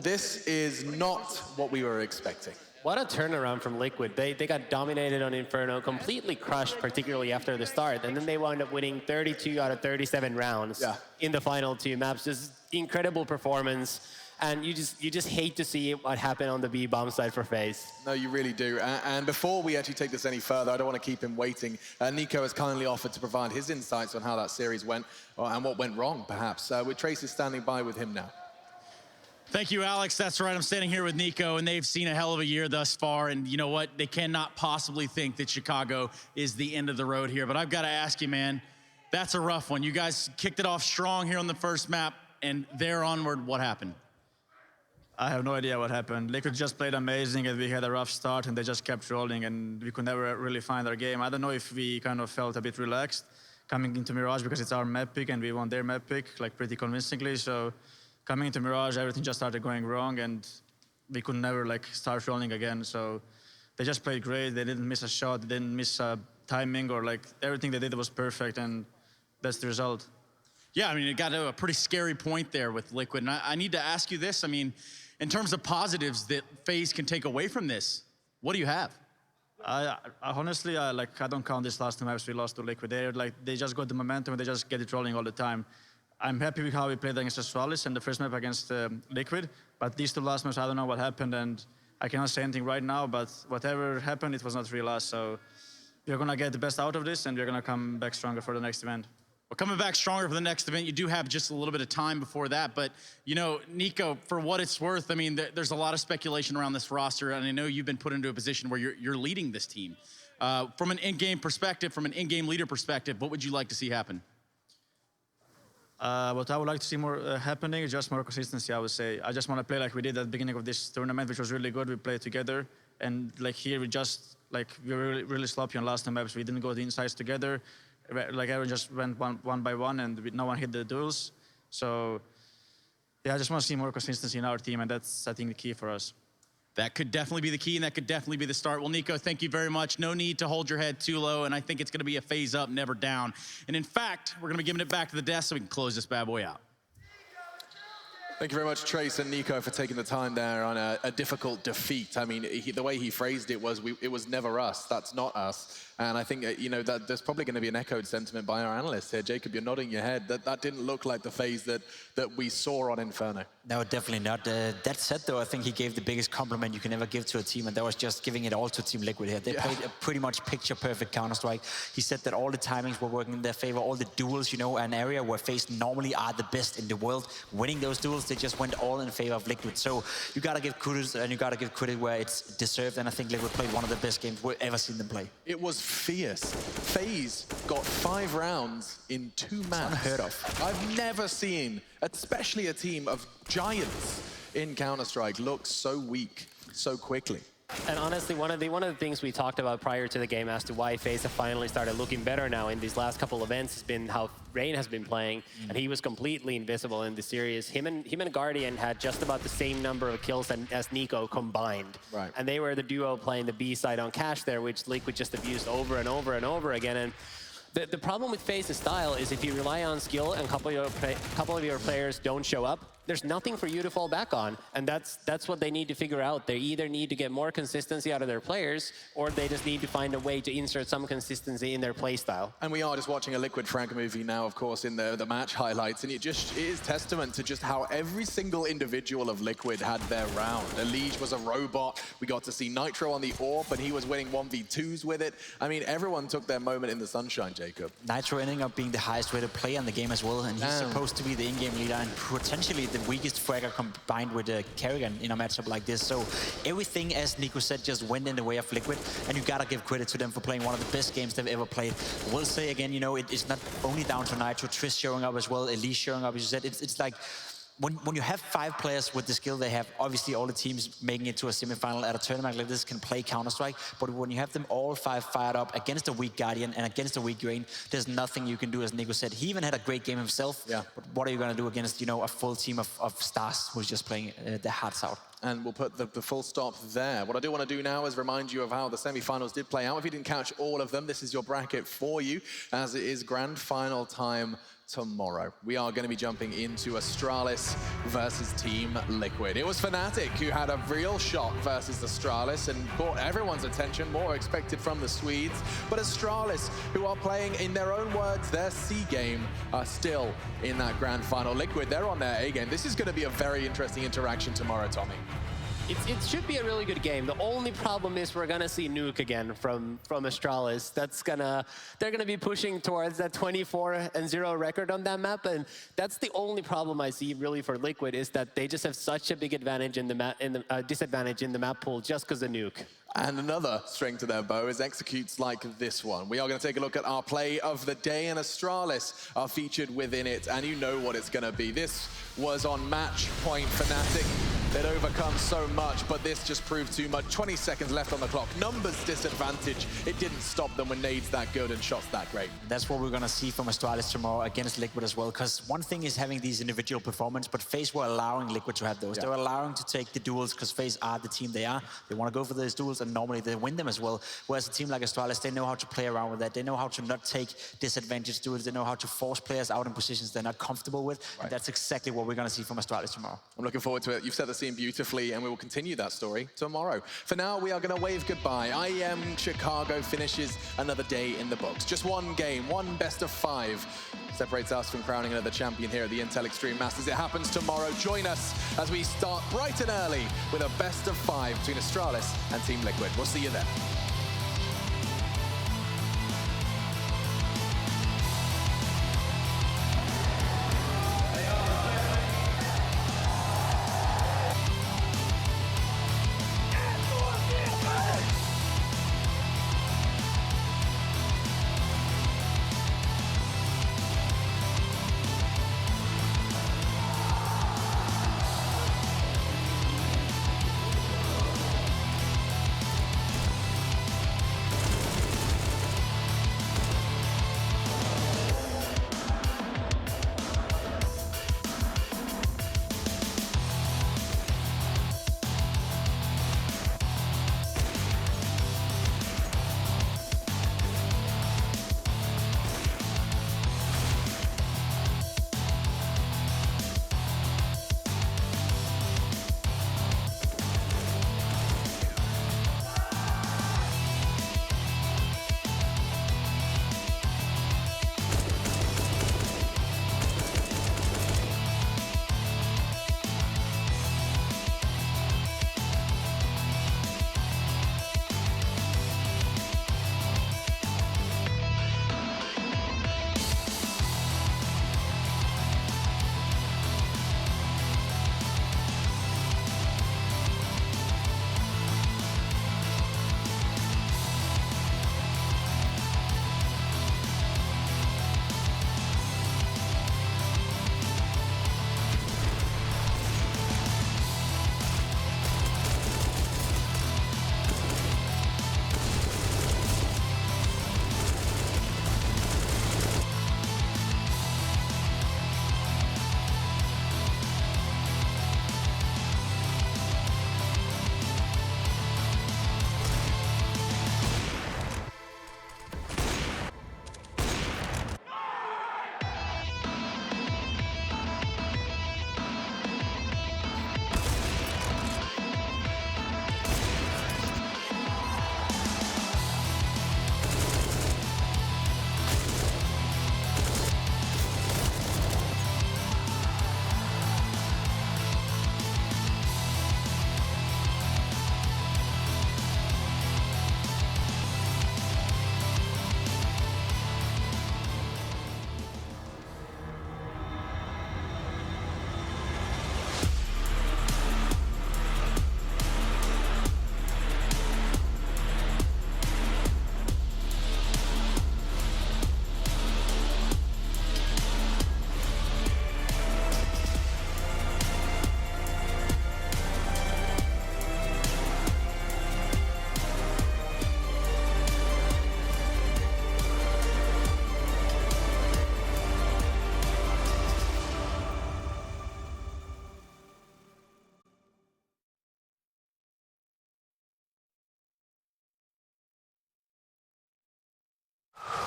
Speaker 1: this is not what we were expecting.
Speaker 2: What a turnaround from Liquid. They got dominated on Inferno, completely crushed, particularly after the start, and then they wound up winning 32 out of 37 rounds in the final 2 maps. Just incredible performance. And you just hate to see what happened on the B-bomb side for FaZe.
Speaker 1: No, you really do. And before we actually take this any further, I don't want to keep him waiting. Nico has kindly offered to provide his insights on how that series went and what went wrong, perhaps. With Tracy standing by with him now.
Speaker 9: Thank you, Alex. That's right. I'm standing here with Nico, and they've seen a hell of a year thus far. And you know what? They cannot possibly think that Chicago is the end of the road here. But I've got to ask you, man, that's a rough one. You guys kicked it off strong here on the first map, and there onward, what happened?
Speaker 10: I have no idea what happened. Liquid just played amazing, and we had a rough start, and they just kept rolling, and we could never really find our game. I don't know if we kind of felt a bit relaxed coming into Mirage because it's our map pick, and we won their map pick, like, pretty convincingly. So coming into Mirage, everything just started going wrong, and we could never, like, start rolling again. So they just played great. They didn't miss a shot. They didn't miss timing, or, like, everything they did was perfect, and that's the result.
Speaker 9: Yeah, I mean, it got to a pretty scary point there with Liquid. And I need to ask you this. I mean, in terms of positives that FaZe can take away from this, what do you have?
Speaker 10: Honestly, I don't count this last 2 maps we lost to Liquid. They just got the momentum, and they just get it rolling all the time. I'm happy with how we played against Astralis and the first map against Liquid, but these 2 last maps, I don't know what happened, and I cannot say anything right now, but whatever happened, it was not real us, so we're gonna get the best out of this, and we're gonna come back stronger for the next event.
Speaker 9: Well, coming back stronger for the next event, you do have just a little bit of time before that. But, you know, Nico, for what it's worth, I mean, there's a lot of speculation around this roster, and I know you've been put into a position where you're leading this team. From an in-game perspective, from an in-game leader perspective, what would you like to see happen?
Speaker 10: What I would like to see more happening is just more consistency, I would say. I just want to play like we did at the beginning of this tournament, which was really good. We played together. And like here, we just, like, we were really sloppy on last two maps. We didn't go the insides together. Like everyone just went one by one, and no one hit the duels. So, yeah, I just want to see more consistency in our team, and that's, I think, the key for us.
Speaker 9: That could definitely be the key, and that could definitely be the start. Well, Nico, thank you very much. No need to hold your head too low, and I think it's going to be a FaZe up, never down. And in fact, we're going to be giving it back to the desk so we can close this bad boy out.
Speaker 1: Thank you very much, Trace and Nico, for taking the time there on a difficult defeat. I mean, the way he phrased it was, it was never us. That's not us. And I think, you know, that there's probably going to be an echoed sentiment by our analysts here. Jacob, you're nodding your head. That didn't look like the FaZe that we saw on Inferno.
Speaker 3: No, definitely not. That said, though, I think he gave the biggest compliment you can ever give to a team, and that was just giving it all to Team Liquid here. They played a pretty much picture-perfect Counter-Strike. He said that all the timings were working in their favor, all the duels, you know, an area where FaZe normally are the best in the world. Winning those duels, they just went all in favor of Liquid. So you got to give kudos, and you got to give credit where it's deserved, and I think Liquid played one of the best games we've ever seen them play.
Speaker 1: It was fierce. FaZe got 5 rounds in 2 maps.
Speaker 3: Unheard of.
Speaker 1: I've never seen, especially a team of giants in Counter-Strike, look so weak so quickly.
Speaker 2: And honestly, one of the things we talked about prior to the game as to why FaZe have finally started looking better now in these last couple of events has been how Rain has been playing, and he was completely invisible in the series. Him and Guardian had just about the same number of kills as Nico combined.
Speaker 1: Right.
Speaker 2: And they were the duo playing the B side on Cash there, which Liquid just abused over and over and over again. And the problem with FaZe's style is if you rely on skill and a couple of your players don't show up, there's nothing for you to fall back on. And that's what they need to figure out. They either need to get more consistency out of their players, or they just need to find a way to insert some consistency in their play style.
Speaker 1: And we are just watching a Liquid Frag movie now, of course, in the match highlights, and it is testament to just how every single individual of Liquid had their round. Elige was a robot. We got to see Nitro on the AWP, and he was winning 1v2s with it. I mean, everyone took their moment in the sunshine, Jacob.
Speaker 3: Nitro ending up being the highest rated player in the game as well, and he's supposed to be the in-game leader and potentially the weakest fragger combined with Kerrigan in a matchup like this. So everything, as Nico said, just went in the way of Liquid, and you gotta give credit to them for playing one of the best games they've ever played. I will say again, you know, it's not only down to Nitro, Triss showing up as well, Elise showing up, as you said. It's like when you have 5 players with the skill they have, obviously all the teams making it to a semifinal at a tournament like this can play Counter-Strike, but when you have them all 5 fired up against a weak Guardian and against a weak Rain, there's nothing you can do, as Nico said. He even had a great game himself, but what are you going to do against, you know, a full team of stars who's just playing their hearts out?
Speaker 1: And we'll put the full stop there. What I do want to do now is remind you of how the semi-finals did play out. If you didn't catch all of them, this is your bracket for you, as it is grand final time tomorrow. We are going to be jumping into Astralis versus Team Liquid. It was Fnatic who had a real shot versus Astralis and caught everyone's attention, more expected from the Swedes. But Astralis, who are playing, in their own words, their C game, are still in that grand final. Liquid, they're on their A game. This is going to be a very interesting interaction tomorrow, Tommy.
Speaker 2: It should be a really good game. The only problem is we're gonna see Nuke again from Astralis. They're gonna be pushing towards that 24-0 record on that map, and that's the only problem I see really for Liquid, is that they just have such a big advantage in the disadvantage in the map pool just because of Nuke.
Speaker 1: And another string to their bow is executes like this one. We are going to take a look at our play of the day, and Astralis are featured within it, and you know what it's going to be. This was on match point. Fnatic, they'd overcome so much, but this just proved too much. 20 seconds left on the clock. Numbers disadvantage. It didn't stop them when nades that good and shots that great.
Speaker 3: That's what we're going to see from Astralis tomorrow against Liquid as well, because one thing is having these individual performance, but FaZe were allowing Liquid to have those. They were allowing to take the duels because FaZe are the team they are. They want to go for those duels, and normally they win them as well. Whereas a team like Astralis, they know how to play around with that. They know how to not take disadvantage duels. They know how to force players out in positions they're not comfortable with. And that's exactly what we're going to see from Astralis tomorrow.
Speaker 1: I'm looking forward to it. You've set the scene beautifully, and we will continue that story tomorrow. For now, we are going to wave goodbye. IEM Chicago finishes another day in the books. Just one game, one best of 5 separates us from crowning another champion here at the Intel Extreme Masters. It happens tomorrow. Join us as we start bright and early with a best of 5 between Astralis and Team Liquid. We'll see you then.